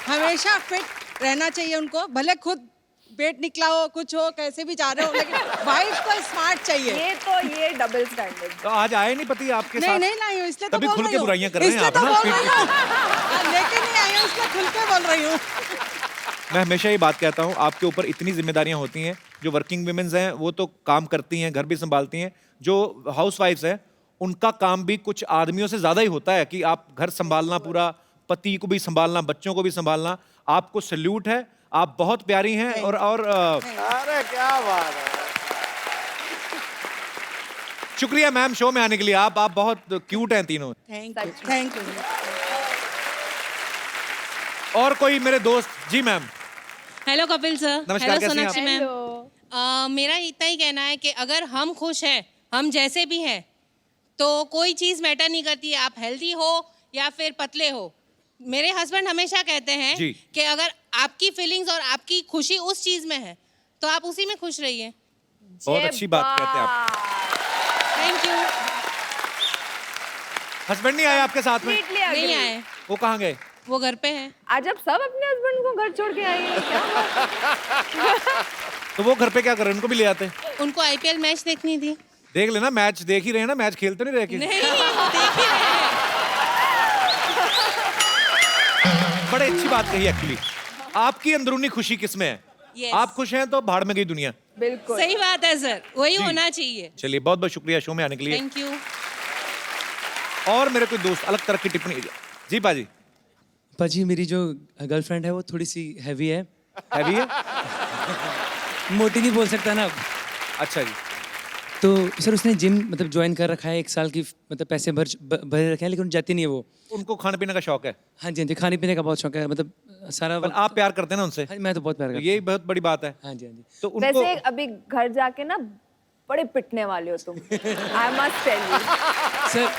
हमेशा फिट रहना चाहिए उनको, भले खुद पेट निकला हो, कुछ हो, कैसे भी जा रहे हो, लेकिन वाइफ को स्मार्ट चाहिए। ये डबल स्टैंडर्ड। तो आज आए नहीं पति आपके नहीं साथ? नहीं लाई हूँ, इसलिए तो तभी बोल खुल रही के हूँ। बुराइयां कर रहे हैं इसलिए आप तो ना। बोल रही हूँ। लेके नहीं आई हूँ, इसलिए खुल के बोल रही हूँ। मैं हमेशा ये बात कहता हूँ, आपके ऊपर इतनी जिम्मेदारियां होती हैं। जो वर्किंग वुमेन्स हैं वो तो काम करती हैं, घर भी संभालती हैं। जो हाउसवाइफ्स हैं उनका काम भी कुछ आदमियों से ज्यादा ही होता है कि आप घर संभालना, पूरा पति को भी संभालना, बच्चों को भी संभालना। आपको सैल्यूट है, आप बहुत प्यारी हैं। और अरे क्या बात है। शुक्रिया मैम शो में आने के लिए। आप बहुत क्यूट हैं तीनों। Thank you. और कोई मेरे दोस्त? जी मैम। Hello Kapil sir. नमस्कार, हेलो कैसी हैं सोनाक्षी मैम। मेरा इतना ही कहना है कि अगर हम खुश हैं, हम जैसे भी हैं, तो कोई चीज़ मैटर नहीं करती है, आप हेल्दी हो या फिर पतले हो। मेरे हस्बैंड हमेशा कहते हैं जी। कि अगर आपकी फीलिंग्स और आपकी खुशी उस चीज़ में है तो आप उसी में खुश रहिए। बहुत अच्छी बात कहते हैं आप। Thank you. हस्बैंड नहीं आए आपके साथ में? नहीं आए, वो कहाँ गए? वो घर पे हैं। आज आप सब अपने हस्बैंड को घर छोड़ के आएंगे क्या? तो वो घर पे क्या कर रहे हैं? उनको भी ले आते हैं। उनको आईपीएल मैच देखनी थी। देख लेना, मैच देख ही रहे हैं ना, मैच खेलते नहीं रहे कि? नहीं, देख ही रहे हैं। बड़े अच्छी बात कही एक्चुअली। आपकी अंदरूनी खुशी किसमें है? Yes. आप खुश हैं तो भाड़ में गई दुनिया। बिल्कुल सही बात है सर, वही जी। होना चाहिए। चलिए बहुत बहुत शुक्रिया शो में आने के लिए। Thank you. और मेरे कोई दोस्त अलग तरह की टिप्पणी? जी पाजी। पाजी मेरी जो गर्लफ्रेंड है वो थोड़ी सी हैवी है। हैवी है? मोटी नहीं बोल सकता ना। अच्छा जी। तो सर उसने जिम मतलब ज्वाइन कर रखा है, 1 साल की मतलब पैसे भरे रखे हैं, लेकिन जाती नहीं है वो। उनको खाने पीने का शौक है? हाँ जी हाँ जी, खाने पीने का बहुत शौक है, मतलब सारा पर आप प्यार करते हैं ना उनसे? हाँ, मैं तो बहुत प्यार तो करता यही बहुत बड़ी बात है। हाँ जी हाँ जी। तो उनको वैसे अभी घर जाके ना बड़े पिटने वाले हो तुम। I must tell you. Sir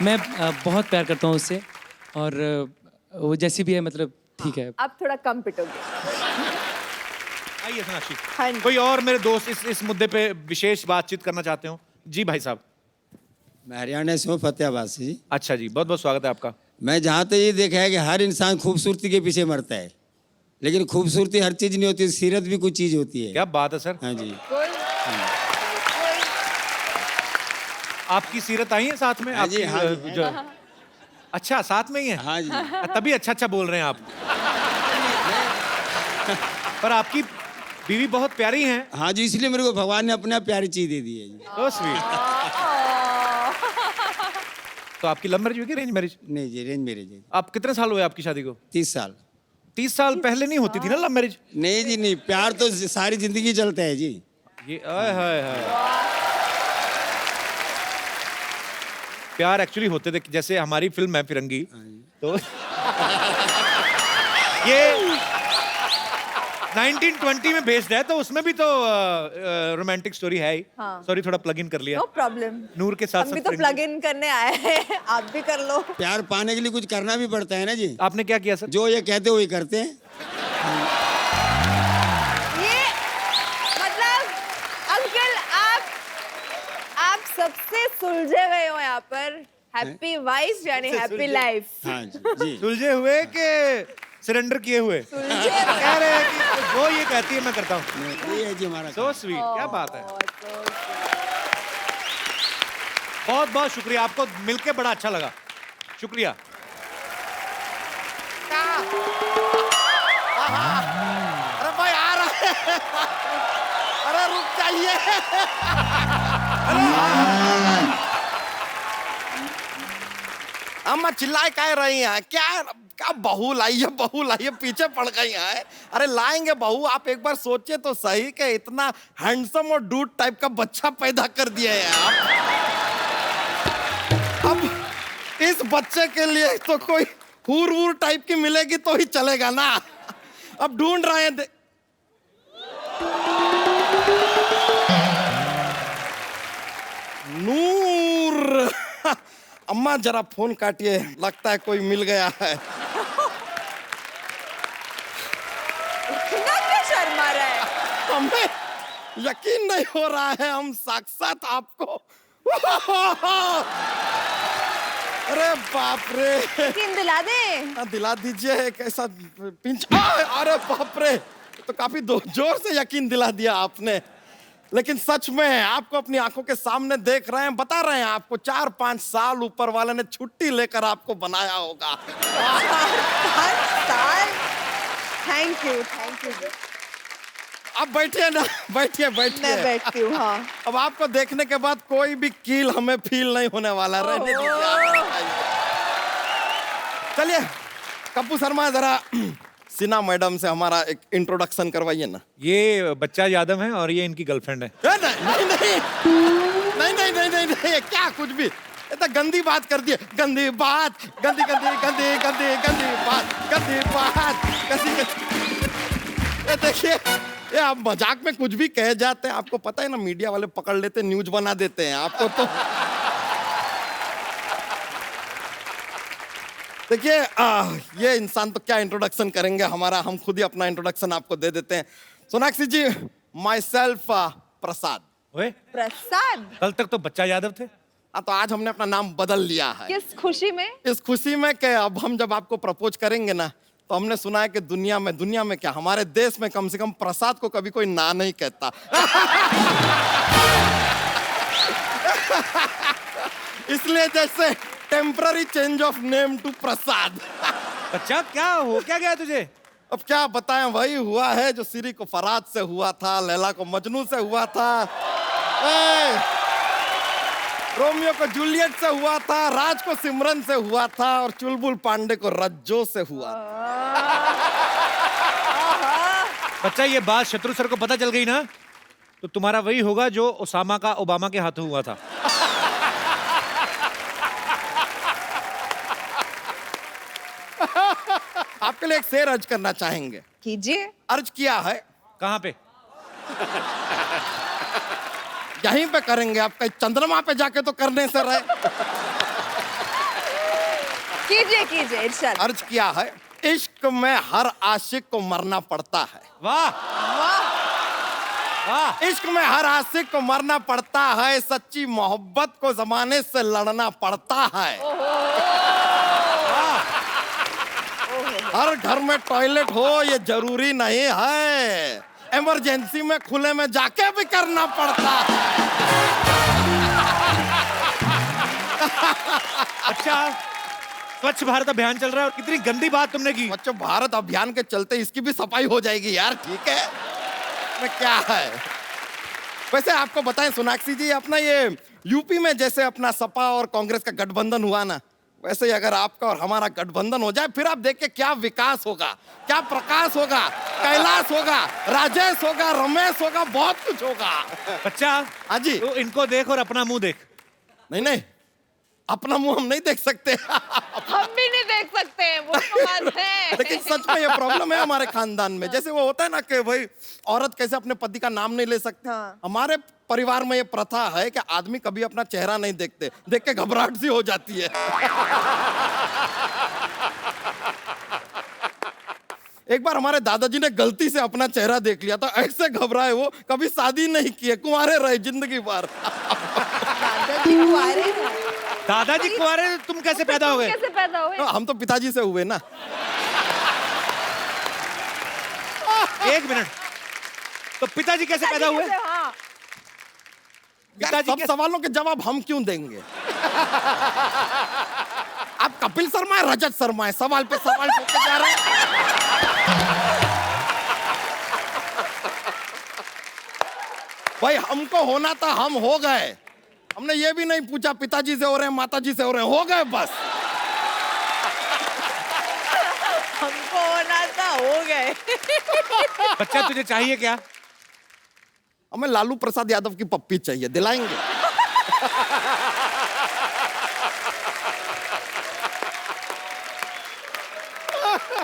मैं बहुत प्यार करता हूँ उससे, और वो जैसी भी है मतलब ठीक है। आप थोड़ा कम पिटोगे। आइए सोनाक्षी। हाँ जी। कोई और मेरे दोस्त इस मुद्दे पे विशेष बातचीत करना चाहते हो? जी भाई साहब। मैं हरियाणा से हूँ, फतेहाबाद से जी। अच्छा जी, बहुत बहुत स्वागत है आपका। मैं जहाँ तक ये देखा है कि हर इंसान खूबसूरती के पीछे मरता है, लेकिन खूबसूरती हर चीज नहीं होती, सीरत भी कुछ चीज होती है। क्या बात है सर। हाँ जी। आपकी सीरत आई है साथ में? हाँ जी, आपकी, हाँ जी। जो- अच्छा साथ में ही है? हाँ जी। तभी अच्छा अच्छा बोल रहे हैं आप। पर आपकी बीवी बहुत प्यारी हैं। हाँ जी, इसलिए मेरे को भगवान ने अपना प्यारी चीज दे दी है जी। So sweet। तो आपकी लव मैरिज हुई कि अरेंज मैरिज? नहीं जी, अरेंज मैरिज है। आप कितने साल हुए आपकी शादी को? 30 साल। 30 साल पहले नहीं होती थी ना लव मैरिज? नहीं जी नहीं, प्यार तो सारी जिंदगी चलता है जी। ये आय हाय हाय। प्यार एक्चुअली होते थे, जैसे हमारी फिल्म है फिरंगी, तो ये 1920 में बेस्ड है, तो उसमें भी तो रोमांटिक स्टोरी है ही। हाँ। सॉरी थोड़ा प्लग इन कर लिया। No problem. नूर के साथ हम भी साथ तो फिरंगी। प्लग इन करने आए हैं, आप भी कर लो। प्यार पाने के लिए कुछ करना भी पड़ता है ना जी। आपने क्या किया सर? जो ये कहते वही करते हैं। ये मतलब अंकल आप सबसे सुलझे गए हो यहाँ पर। हैप्पी वाइफ यानी हैप्पी लाइफ। हाँ जी जी। सुलझे हुए कि सरेंडर किए हुए? सुलझे कह रहे हैं कि वो ये कहती है मैं करता हूँ। ये है जी हमारा सो स्वीट, क्या बात है। बहुत बहुत शुक्रिया, आपको मिलके बड़ा अच्छा लगा, शुक्रिया। अरे भाई आ रहा है। अरे रुक जाइए। अम्मा चिल्लाए कह रही हैं क्या? क्या बहू लाइए पीछे पड़ गई हैं। अरे लाएंगे बहू, आप एक बार सोचिए तो सही कि इतना हैंडसम और डूड टाइप का बच्चा पैदा कर दिया है आप। अब इस बच्चे के लिए तो कोई हूर वूर टाइप की मिलेगी तो ही चलेगा ना। अब ढूंढ रहे हैं नूर। अम्मा जरा फोन काटिए, लगता है कोई मिल गया है। इतना क्या शर्मा रहा है? हमें यकीन नहीं हो रहा है, हम साक्षात आपको। अरे बाप रे। यकीन दिला दे। दिला दीजिए एक ऐसा पिंच। अरे बाप रे, तो काफी जोर से यकीन दिला दिया आपने। लेकिन सच में आपको अपनी आंखों के सामने देख रहे हैं, बता रहे हैं आपको 4-5 साल ऊपर वाले ने छुट्टी लेकर आपको बनाया होगा। 4-5 साल। Thank you. अब बैठिए ना, बैठिए। मैं बैठती हूँ। हाँ। अब आपको देखने के बाद कोई भी कील हमें फील नहीं होने वाला। रहने दीजिए। चलिए कप्पू शर्मा, जरा सिन्हा मैडम से हमारा एक इंट्रोडक्शन करवाइए ना। ये बच्चा यादव है और ये इनकी गर्लफ्रेंड है। नहीं, क्या कुछ भी, ये तो गंदी बात कर दी है। गंदी बात, गंदी बात। ये देखिए, ये आप मजाक में कुछ भी कह जाते हैं, आपको पता है ना, मीडिया वाले पकड़ लेते, न्यूज बना देते हैं आपको तो। देखिए ये इंसान तो क्या इंट्रोडक्शन करेंगे हमारा, हम खुद ही अपना इंट्रोडक्शन आपको दे देते हैं। सोनाक्षी जी, माई सेल्फ प्रसाद। ओए, प्रसाद? कल तक तो बच्चा यादव थे। तो आज हमने अपना नाम बदल लिया है। किस खुशी में? इस खुशी में कि अब हम जब आपको प्रपोज करेंगे ना, तो हमने सुना है कि दुनिया में क्या, हमारे देश में कम से कम प्रसाद को कभी कोई ना नहीं कहता। इसलिए जैसे temporary change of name to Prasad. बच्चा क्या गया तुझे? अब क्या बताएं, वही हुआ है जो सीरी को फराद से हुआ था, लैला को मजनू से हुआ था, रोमियो को जूलियट से हुआ था, राज को सिमरन से हुआ था और चुलबुल पांडे को रज्जो से हुआ था। बच्चा, ये बात शत्रु सर को पता चल गई ना, तो तुम्हारा वही होगा जो ओसामा का ओबामा के हाथों हुआ था। आपके लिए एक शेर अर्ज करना चाहेंगे? कीजिए। अर्ज किया है। कहाँ पे? यहीं पे करेंगे, आप कहीं चंद्रमा पे जाके तो करने से रहे। कीजिए इरशाद। अर्ज किया है, इश्क में हर आशिक को मरना पड़ता है। वाह वाह। इश्क में हर आशिक को मरना पड़ता है, सच्ची मोहब्बत को जमाने से लड़ना पड़ता है। हर घर में टॉयलेट हो ये जरूरी नहीं है, इमरजेंसी में खुले में जाके भी करना पड़ता है। अच्छा, स्वच्छ भारत अभियान चल रहा है और कितनी गंदी बात तुमने की। स्वच्छ भारत अभियान के चलते इसकी भी सफाई हो जाएगी यार, ठीक है में क्या है। वैसे आपको बताएं सोनाक्षी जी, अपना ये यूपी में जैसे अपना सपा और कांग्रेस का गठबंधन हुआ ना, वैसे ही अगर आपका और हमारा गठबंधन हो जाए, फिर आप देखिए क्या विकास होगा, क्या प्रकाश होगा, कैलाश होगा, राजेश होगा, रमेश होगा, बहुत कुछ होगा। बच्चा, हाँ जी, तो इनको देख और अपना मुंह देख। नहीं, अपना मुंह हम नहीं देख सकते। हम भी नहीं देख सकते, वो तो बात है। लेकिन सच में ये प्रॉब्लम है हमारे खानदान में। जैसे वो होता है ना कि भाई औरत कैसे अपने पति का नाम नहीं ले सकती, हमारे परिवार में ये प्रथा है कि आदमी कभी अपना चेहरा नहीं देखते, देख के घबराहट सी हो जाती है। एक बार हमारे दादाजी ने गलती से अपना चेहरा देख लिया था, ऐसे घबराए वो, कभी शादी नहीं किए, कुंवारे रहे जिंदगी भर। कुंवारे हो। दादाजी कुंवारे, तुम कैसे पैदा हो गए? कैसे पैदा हुए? तो हम तो पिताजी से हुए ना। एक मिनट, तो पिताजी कैसे पैदा हुए? हाँ। यार, पिताजी सब सवालों के जवाब हम क्यों देंगे? आप कपिल शर्मा है, रजत शर्मा है, सवाल पे सवाल पूछते जा रहे हैं। भाई हमको होना था, हम हो गए। हमने ये भी नहीं पूछा पिताजी से हो रहे हैं, माताजी से हो रहे हैं, हो गए बस। हमको होना था, हो गए। बच्चा तुझे चाहिए क्या? हमें लालू प्रसाद यादव की पप्पी चाहिए, दिलाएंगे?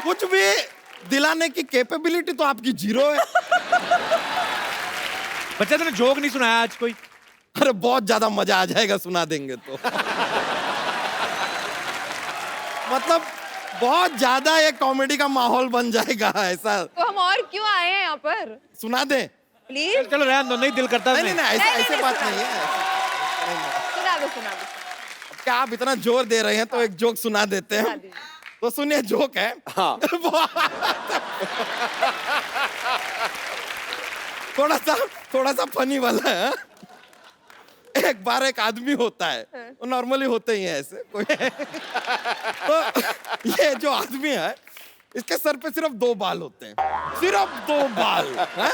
कुछ भी दिलाने की कैपेबिलिटी तो आपकी जीरो है। बच्चा तूने जोक नहीं सुनाया आज कोई? अरे बहुत ज्यादा मजा आ जाएगा, सुना देंगे तो। मतलब बहुत ज्यादा ये कॉमेडी का माहौल बन जाएगा ऐसा। तो हम और क्यों आए हैं यहाँ पर? सुना दे प्लीज। चलो रहने दो, नहीं दिल करता। नहीं नहीं ऐसे ऐसे बात नहीं है। सुना दो, सुना दो। अब क्या आप इतना जोर दे रहे हैं तो एक जोक सुना देते हैं। तो सुनिए, जोक है। हाँ। थोड़ा सा फनी वाला है। एक बार एक आदमी होता है, वो नॉर्मली होते ही है ऐसे कोई। तो ये जो आदमी है, इसके सर पे सिर्फ 2 बाल होते हैं, सिर्फ 2 बाल है?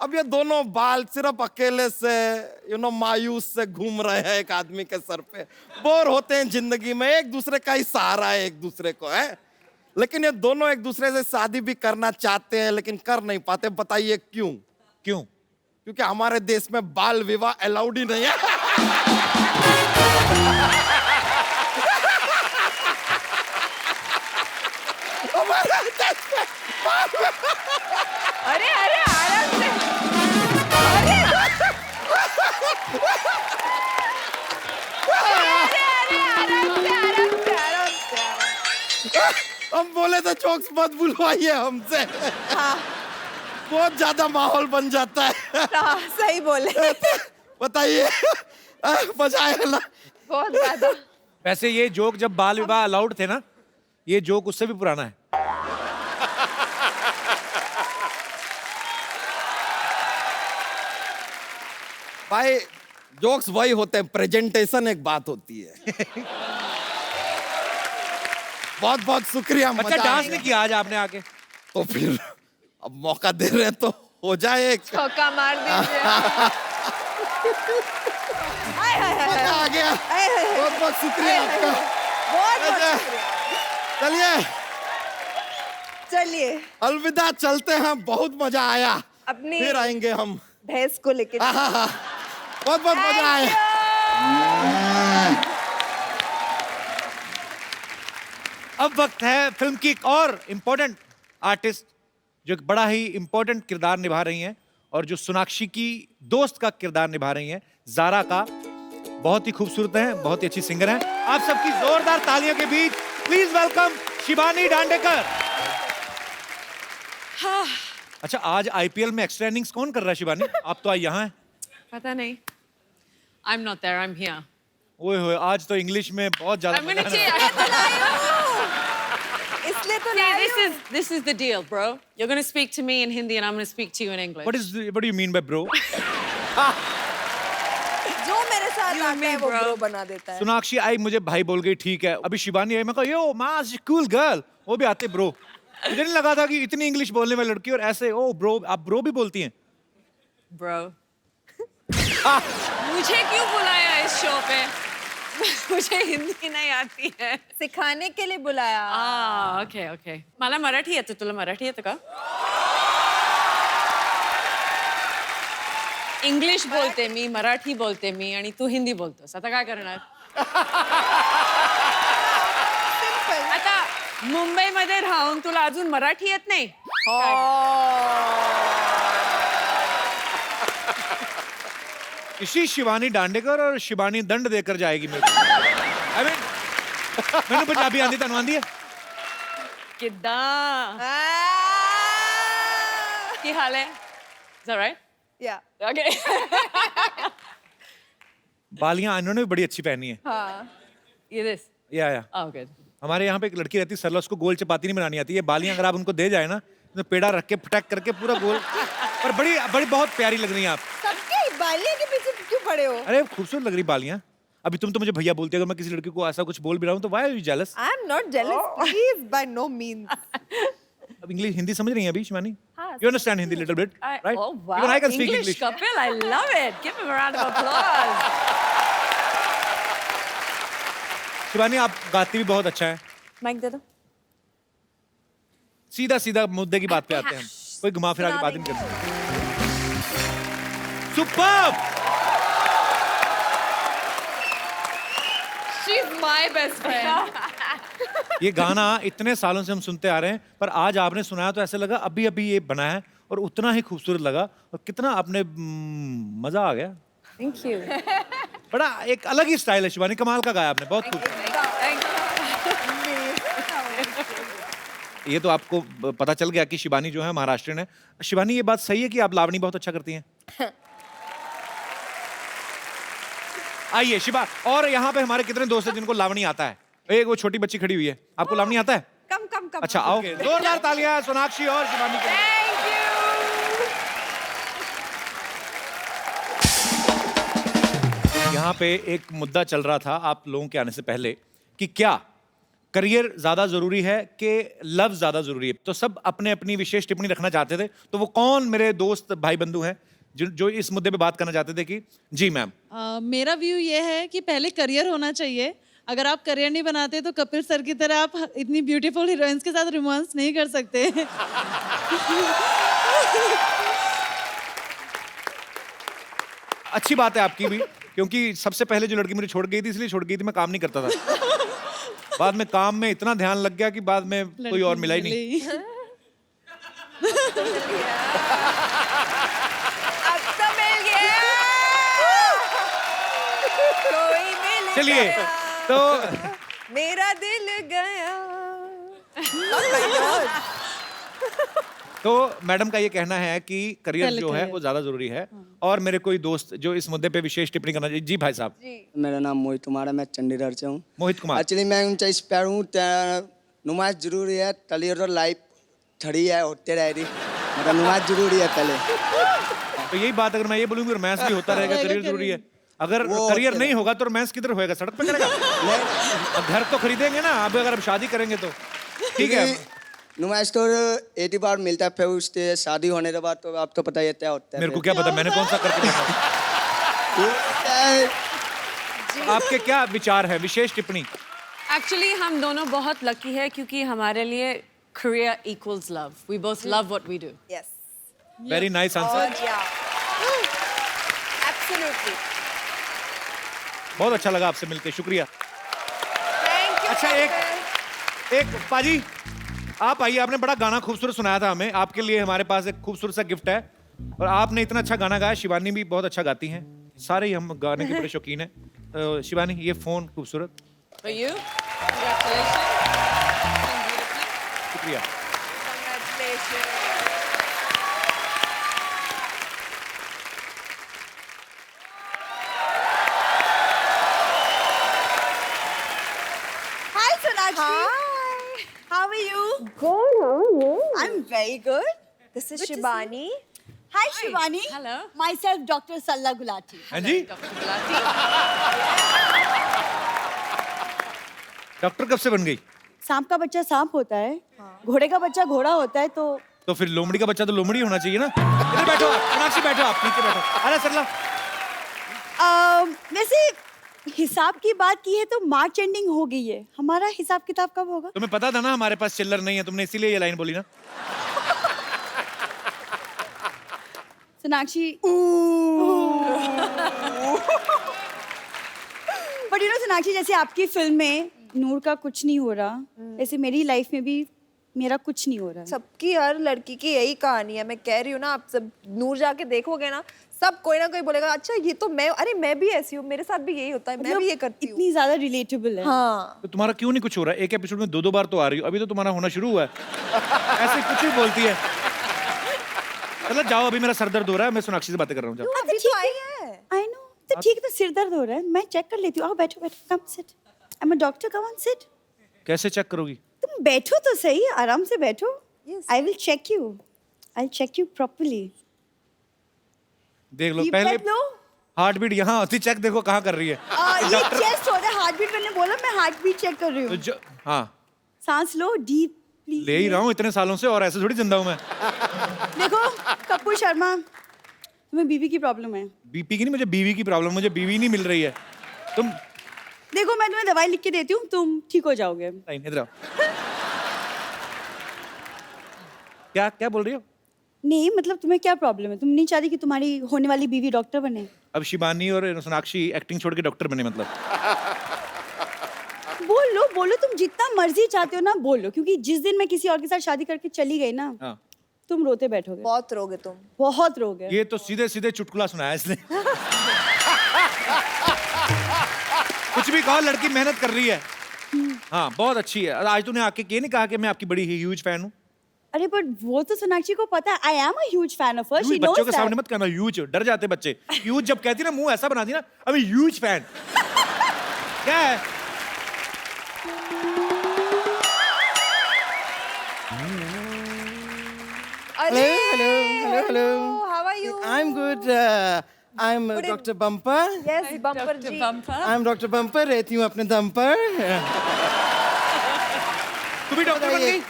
अब ये दोनों बाल सिर्फ अकेले से मायूस से घूम रहे हैं एक आदमी के सर पे। बोर होते हैं जिंदगी में, एक दूसरे का ही सहारा है एक दूसरे को, है? लेकिन ये दोनों एक दूसरे से शादी भी करना चाहते हैं लेकिन कर नहीं पाते। बताइए क्यों? क्यों? क्योंकि हमारे देश में बाल विवाह अलाउड ही नहीं है। अरे अरे आराम से। हम बोले तो जोक्स मत बुलवाइए हमसे। हाँ। बहुत ज्यादा माहौल बन जाता है। हाँ, सही बोले। बताइए, मजा आया ना? बहुत ज्यादा। वैसे ये जोक जब बाल विवाह अलाउड थे ना, ये जोक उससे भी पुराना है। भाई जोक्स वही होते हैं, प्रेजेंटेशन एक बात होती है। बहुत बहुत शुक्रिया। बच्चा डांस नहीं किया आज आपने आके? तो फिर अब मौका दे रहे हैं तो हो जाए एक। चौका मार दीजिए। मजा आ गया। बहुत बहुत शुक्रिया आपका। बहुत शुक्रिया। चलिए चलिए अलविदा, चलते हैं। बहुत मजा आया। अपनी फिर आएंगे हम भैंस को लेके। बहुत बहुत मजा आया। अब वक्त है फिल्म की एक और इम्पोर्टेंट आर्टिस्ट जो एक बड़ा ही इम्पोर्टेंट किरदार निभा रही हैं और जो सोनाक्षी की दोस्त का किरदार निभा रही हैं, ज़ारा का। बहुत ही खूबसूरत हैं, बहुत ही अच्छी सिंगर हैं। आप सबकी जोरदार तालियों के बीच प्लीज वेलकम शिबानी डांडेकर। हाँ। अच्छा, आज आईपीएल में एक्स्ट्रा इनिंग्स कौन कर रहा है शिबानी? आप तो आज यहाँ हैं। पता नहीं। I'm not there. I'm here. ओए होए, आज तो इंग्लिश में बहुत ज्यादा I'm gonna मजा आ रहा है। इसलिए तो this is the deal, bro. You're gonna speak to me in Hindi and I'm gonna speak to you in English. What do you mean by bro? जो मेरे साथ आता है वो bro बना देता है। सोनाक्षी आई, मुझे भाई बोल गई, ठीक है। अभी शिबानी आई, मैं कहा यो मास कूल गर्ल, वो भी आते ब्रो। मुझे नहीं लगा था कि इतनी इंग्लिश बोलने वाली लड़की और ऐसे ओ ब्रो, आप ब्रो भी बोलती हैं? Bro. मुझे क्यों बुलाया इस शो पे? मुझे हिंदी नहीं आती है। सिखाने के लिए बुलाया। Okay okay. मला मराठी येतं, तुला मराठी येतं का? इंग्लिश बोलते मी, मराठी बोलते मी आणि तू हिंदी बोलतोस. आता काय करणार? आता मुंबईमध्ये राहून तुला अजून मराठी येत नाही? इसी शिवानी डांडेकर और शिबानी दंड देकर जाएगी मेरे को। I mean, मैंने पंजाबी आंदी तन आंदी है। किद्दां? ਕੀ ਹਾਲ ਹੈ? Is that right? Yeah. Okay. बालियां इन्होंने भी बड़ी अच्छी पहनी है। हाँ ये दिस या ओह गुड हमारे यहाँ पे एक लड़की रहती है सरला, उसको गोल चपाती नहीं बनानी आती है। बालियां अगर आप उनको दे जाए ना तो पेड़ा रख के फटक करके पूरा गोल, पर बड़ी बड़ी बहुत प्यारी लग रही हैं आप। सबके बालियां के पीछे क्यों पड़े हो? अरे खूबसूरत लग रही बालियां। अभी तुम तो मुझे भैया बोलते हो, अगर मैं किसी लड़की को ऐसा कुछ बोल भी रहा हूँ तो why are you jealous? I am not jealous please, by no means. अब इंग्लिश हिंदी समझ रही हैं अभी शिवानी? हाँ, you understand Hindi little bit, right? Oh wow, Even I can speak English English. Kapil, I love it. Give him a round of applause. Shivani आप गाती भी बहुत अच्छा है। माइक दे दो। सीधा सीधा मुद्दे की बात पे आते हैं हम, कोई घुमा फिरा के बात नहीं करते। Superb! She's my best friend. ये गाना इतने सालों से हम सुनते आ रहे हैं, पर आज आपने सुनाया तो ऐसे लगा अभी अभी ये बना है और उतना ही खूबसूरत लगा और कितना आपने मजा आ गया। Thank you. बड़ा एक अलग ही स्टाइल है शिवानी, कमाल का गाया आपने, बहुत खूब। ये तो आपको पता चल गया कि शिवानी जो है महाराष्ट्रियन है। शिवानी ये बात सही है कि आप लावणी बहुत अच्छा करती हैं? आइए शिवा, और यहाँ पे हमारे कितने दोस्त हैं जिनको लावणी आता है? एक वो छोटी बच्ची खड़ी हुई है, आपको लावणी आता है? कम अच्छा आओ, जोरदार तालियां सोनाक्षी और शिवानी के लिए। यहाँ पे एक मुद्दा चल रहा था आप लोगों के आने से पहले कि क्या करियर ज्यादा जरूरी है कि लव ज्यादा जरूरी है? तो सब अपने अपनी विशेष टिप्पणी रखना चाहते थे, तो वो कौन मेरे दोस्त भाई बंधु हैं जो इस मुद्दे पे बात करना चाहते थे कि जी मैम? मेरा व्यू ये है कि पहले करियर होना चाहिए। अगर आप करियर नहीं बनाते तो कपिल सर की तरह आप इतनी ब्यूटीफुल हीरोइंस के साथ रोमांस नहीं कर सकते। अच्छी बात है आपकी भी, क्योंकि सबसे पहले जो लड़की मुझे छोड़ गई थी इसलिए छोड़ गई थी, मैं काम नहीं करता था। बाद में काम में इतना ध्यान लग गया कि बाद में कोई और मिला ही नहीं। अब तो मिल गया। कोई मिल चलिए गया। तो मेरा दिल गया। तो मैडम का ये कहना है कि करियर जो है वो ज्यादा जरूरी है। और मेरे कोई दोस्त जो इस मुद्दे पे विशेष टिप्पणी करना चाहिए। जी भाई साहब। मेरा नाम मोहित कुमार है, मैं चंडीगढ़ से हूँ। मोहित कुमार, एक्चुअली मैं उनसे इंस्पायर हूँ, नुमाइश जरूरी है, करियर और लाइफ खड़ी है होते रह रही, मतलब नुमाइश जरूरी है पहले। तो यही बात अगर मैं ये बोलूँगी रोमांस भी होता रहेगा, करियर जरूरी है। अगर करियर नहीं होगा तो रोमांस किधर होएगा? सड़क पे करेगा? घर तो खरीदेंगे ना, अब अगर शादी करेंगे तो ठीक है। नुमाइश तो 80 बार मिलता है, फिर उससे शादी होने के बाद तो आप तो पता ही क्या होता है। मेरे को क्या पता, मैंने कौन सा करके देखा? आपके क्या विचार है? विशेष टिप्पणी। एक्चुअली हम दोनों बहुत लकी है क्योंकि हमारे लिए career equals love. We both love what we do. Yes. Very nice answer. Absolutely. बहुत अच्छा लगा आपसे मिलके, शुक्रिया। Thank you. अच्छा एक पाजी आप आइए, आपने बड़ा गाना खूबसूरत सुनाया था हमें, आपके लिए हमारे पास एक खूबसूरत सा गिफ्ट है। और आपने इतना अच्छा गाना गाया, शिवानी भी बहुत अच्छा गाती हैं, सारे ही हम गाने के बड़े शौकीन हैं। तो शिवानी ये फोन खूबसूरत। For you. Congratulations. शुक्रिया। Congratulations. Hi, Sonakshi. Hi. How are you? Good. How are you? I'm very good. This is Shibani. Hi, Shivani. Hello. Myself, Dr. Salla Gulati. हाँ जी, डॉक्टर कब से बन गई? सांप का बच्चा सांप होता है, घोड़े का बच्चा घोड़ा होता है, तो फिर लोमड़ी का बच्चा तो लोमड़ी होना चाहिए ना। इधर बैठो आप, सोनाक्षी बैठो आप, नीचे बैठो। अरे सरला, वैसे हिसाब की बात की है तो मार्च एंडिंग हो गई है, हमारा हिसाब किताब कब होगा? तुम्हें पता था ना हमारे पास चिल्लर नहीं है, तुमने इसीलिए ये लाइन बोली ना। Sonakshi but you know Sonakshi, जैसे आपकी फिल्म में नूर का कुछ नहीं हो रहा, ऐसे मेरी लाइफ में भी मेरा कुछ नहीं हो रहा है। सबकी हर लड़की की यही कहानी है, मैं कह रही हूँ ना, आप सब नूर जाके देखोगे ना, सब कोई ना कोई बोलेगा अच्छा ये तो मैं, अरे मैं भी ऐसी हूँ, मेरे साथ भी यही होता है, मैं भी ये करती हूँ। इतनी ज्यादा रिलेटेबल है। हाँ। तो तुम्हारा क्यों नहीं कुछ हो रहा है? एक एपिसोड में 2 बार तो आ रही हो, अभी तो तुम्हारा होना शुरू हुआ है। ऐसे कुछ भी बोलती है। चलो जाओ, अभी मेरा सर दर्द हो रहा है, मैं सोनाक्षी से बातें कर रहा हूँ। अभी तो आई है। आई नो, तो ठीक है, तो सिर दर्द हो रहा है, मैं चेक कर लेती हूँ। आओ बैठो बैठो, come sit. I am a doctor, come on sit. कैसे चेक करोगी? तुम बैठो तो सही, आराम से बैठो। I will check you, I will check you properly. देख लो Deep पहले breath लो। हार्ट बीट यहाँ होती, चेक देखो कहाँ कर रही है। ये चेस्ट होता है, हार्ट बीट। मैंने बोला मैं हार्ट बीट चेक कर रही हूँ। हाँ सांस लो डीपली। ले ही रहा हूँ इतने सालों से, और ऐसे थोड़ी जिंदा हूँ मैं। देखो कपूर शर्मा, तुम्हें बीवी की प्रॉब्लम है। बीपी की नहीं, मुझे बीवी की प्रॉब्लम, मुझे बीवी नहीं मिल रही है। तुम देखो मैं तुम्हें दवाई लिख के देती हूँ, तुम ठीक हो जाओगे। नहीं, इधर आओ। क्या क्या बोल रही हो? नहीं मतलब तुम्हें क्या प्रॉब्लम है? तुम नहीं चाहती कि तुम्हारी होने वाली बीवी डॉक्टर बने? अब शिबानी और सोनाक्षी एक्टिंग छोड़ के डॉक्टर बने मतलब? बोलो बोलो, तुम जितना मर्जी चाहते हो ना बोलो, क्योंकि जिस दिन मैं किसी और के साथ शादी करके चली गई ना, हाँ। तुम रोते बैठोगे। बहुत रोगे तुम, बहुत रोगे। ये तो सीधे सीधे चुटकुला सुनाया इसने। कुछ भी कहो, लड़की मेहनत कर रही है। हाँ बहुत अच्छी है। आज तूने आके ये नहीं कहा कि मैं आपकी बड़ी ह्यूज फैन हूँ? अरे बट वो तो सोनाक्षी को पता है, आई am a huge fan of her. She nose बच्चों के दैट। सामने मत कहना ह्यूज, डर जाते बच्चे। ह्यूज जब कहती ना, मुंह ऐसा बनाती ना, अभी ह्यूज फैन। क्या है? Hello. How are you? I'm good. I'm Dr. Bumper. Yes, Bumper ji. I'm Dr. Bumper, रहती हूँ अपने दम पर। तू भी डॉक्टर बन गई?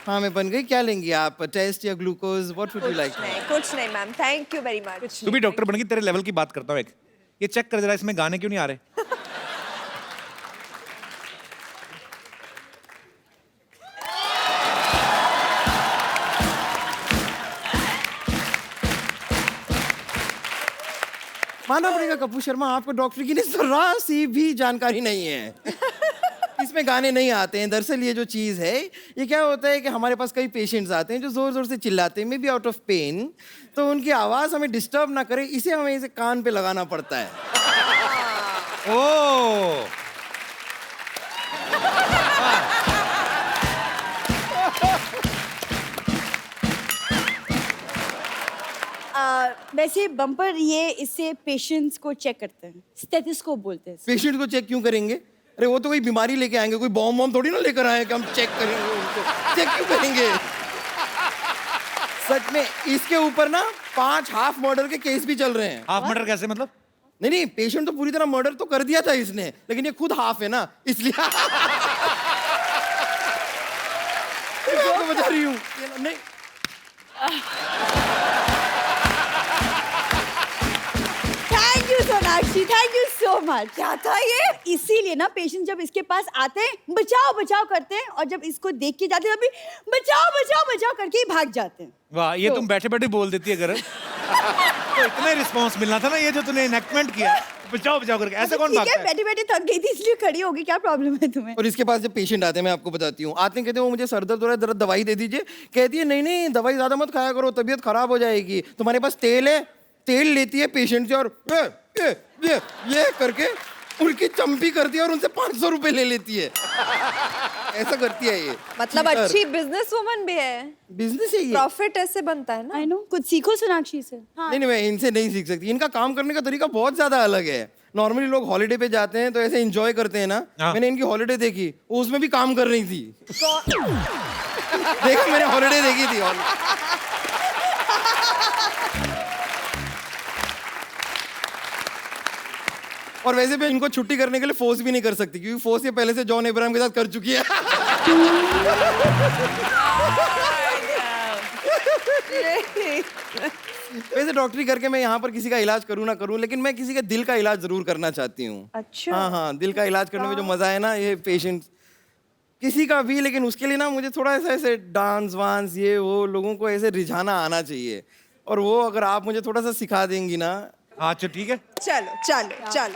हाँ मैं बन गई। क्या लेंगी आप? टेस्ट या glucose? What would you like? कुछ नहीं ma'am, thank you very much. तू भी डॉक्टर बन गई। तेरे लेवल की बात करता हूँ एक। ये चेक कर जरा, इसमें गाने क्यों नहीं आ रहे? मानना पड़ेगा कपूर शर्मा, आपको डॉक्टर की जरा सी भी जानकारी नहीं है। इसमें गाने नहीं आते हैं। दरअसल ये जो चीज़ है, ये क्या होता है कि हमारे पास कई पेशेंट्स आते हैं जो ज़ोर ज़ोर से चिल्लाते हैं, maybe out of pain, तो उनकी आवाज़ हमें डिस्टर्ब ना करे, इसे हमें इसे कान पे लगाना पड़ता है। ओह वैसे बम्पर ये इससे पेशेंट्स को चेक करते हैं, स्टेथोस्कोप बोलते हैं। पेशेंट को चेक क्यों करेंगे? अरे वो तो कोई बीमारी लेके आएंगे, कोई बॉम्ब वॉम्ब थोड़ी ना लेकर आए कि हम चेक करेंगे उनको। चेक क्यों करेंगे? सच में इसके ऊपर ना 5 हाफ मर्डर के केस भी चल रहे हैं। हाफ मर्डर कैसे मतलब? नहीं, पेशेंट तो पूरी तरह मर्डर तो कर दिया था इसने, लेकिन ये खुद हाफ है ना, इसलिए मैं आपको बता रही हूँ। नहीं thank you Sonakshi, thank you so much. क्या था ये? इसीलिए ना पेशेंट जब इसके पास आते हैं बचाओ बचाओ करते हैं, और जब इसको देख के जाते हैं तभी बचाओ बचाओ बचाओ करके ही भाग जाते हैं। वाह, ये तुम बैठे बैठे बोल देती है अगर। तो इतना रिस्पांस मिलना था ना, ये जो तूने इनेक्टमेंट किया, बचाओ बचाओ करके। ऐसे कौन भागता है? बैठे बैठे थक गई थी इसलिए खड़ी हो गई। क्या प्रॉब्लम है तुम्हें? और इसके पास जब पेशेंट आते हैं, मैं आपको बताती हूँ, आते हैं कहते हैं वो मुझे सर दर्द हो रहा है, जरा दवाई दे दीजिए। कहती है नहीं नहीं दवाई ज्यादा मत खाया करो, तबीयत खराब हो जाएगी। तुम्हारे पास तेल है? तेल लेती है पेशेंट से और ये करके उनकी चंपी करती है और उनसे 500 रुपए ले लेती है। ऐसा करती है ये। मतलब अच्छी बिजनेस वुमन भी है। बिजनेस है ये। प्रॉफिट ऐसे बनता है ना। आई नो, कुछ सीखो सोनाक्षी से। नहीं, मैं इनसे नहीं सीख सकती। इनका काम करने का तरीका बहुत ज्यादा अलग है। नॉर्मली लोग हॉलिडे पे जाते हैं तो ऐसे एंजॉय करते हैं ना। मैंने इनकी हॉलिडे देखी, उसमें भी काम कर रही थी। देखा, मैंने हॉलिडे देखी थी। और वैसे भी इनको छुट्टी करने के लिए फोर्स भी नहीं कर सकती, क्योंकि फोर्स ये पहले से जॉन अब्राहम के साथ कर चुकी है। वैसे डॉक्टरी करके मैं यहाँ पर किसी का इलाज करूँ ना करूँ, लेकिन मैं किसी के दिल का इलाज जरूर करना चाहती हूँ। अच्छा। हाँ, दिल का इलाज करने में जो मजा है ना, ये पेशेंट किसी का भी, लेकिन उसके लिए ना मुझे थोड़ा ऐसे डांस वांस ये वो लोगों को ऐसे रिझाना आना चाहिए, और वो अगर आप मुझे थोड़ा सा सिखा देंगी ना। अच्छा ठीक है, चलो चलो चलो,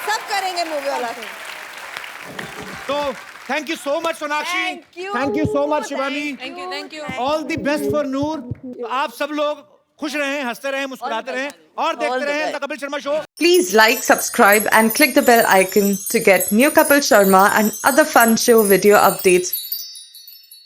सब करेंगे मूवी वाला। तो thank you so much Sonakshi, thank you so much Shivani, thank you. All the best for Noor. आप सब लोग खुश रहें, हंसते रहें, मुस्कुराते रहें और देखते रहें the Kapil Sharma show. Please like, subscribe and click the bell icon to get new Kapil Sharma and other fun show video updates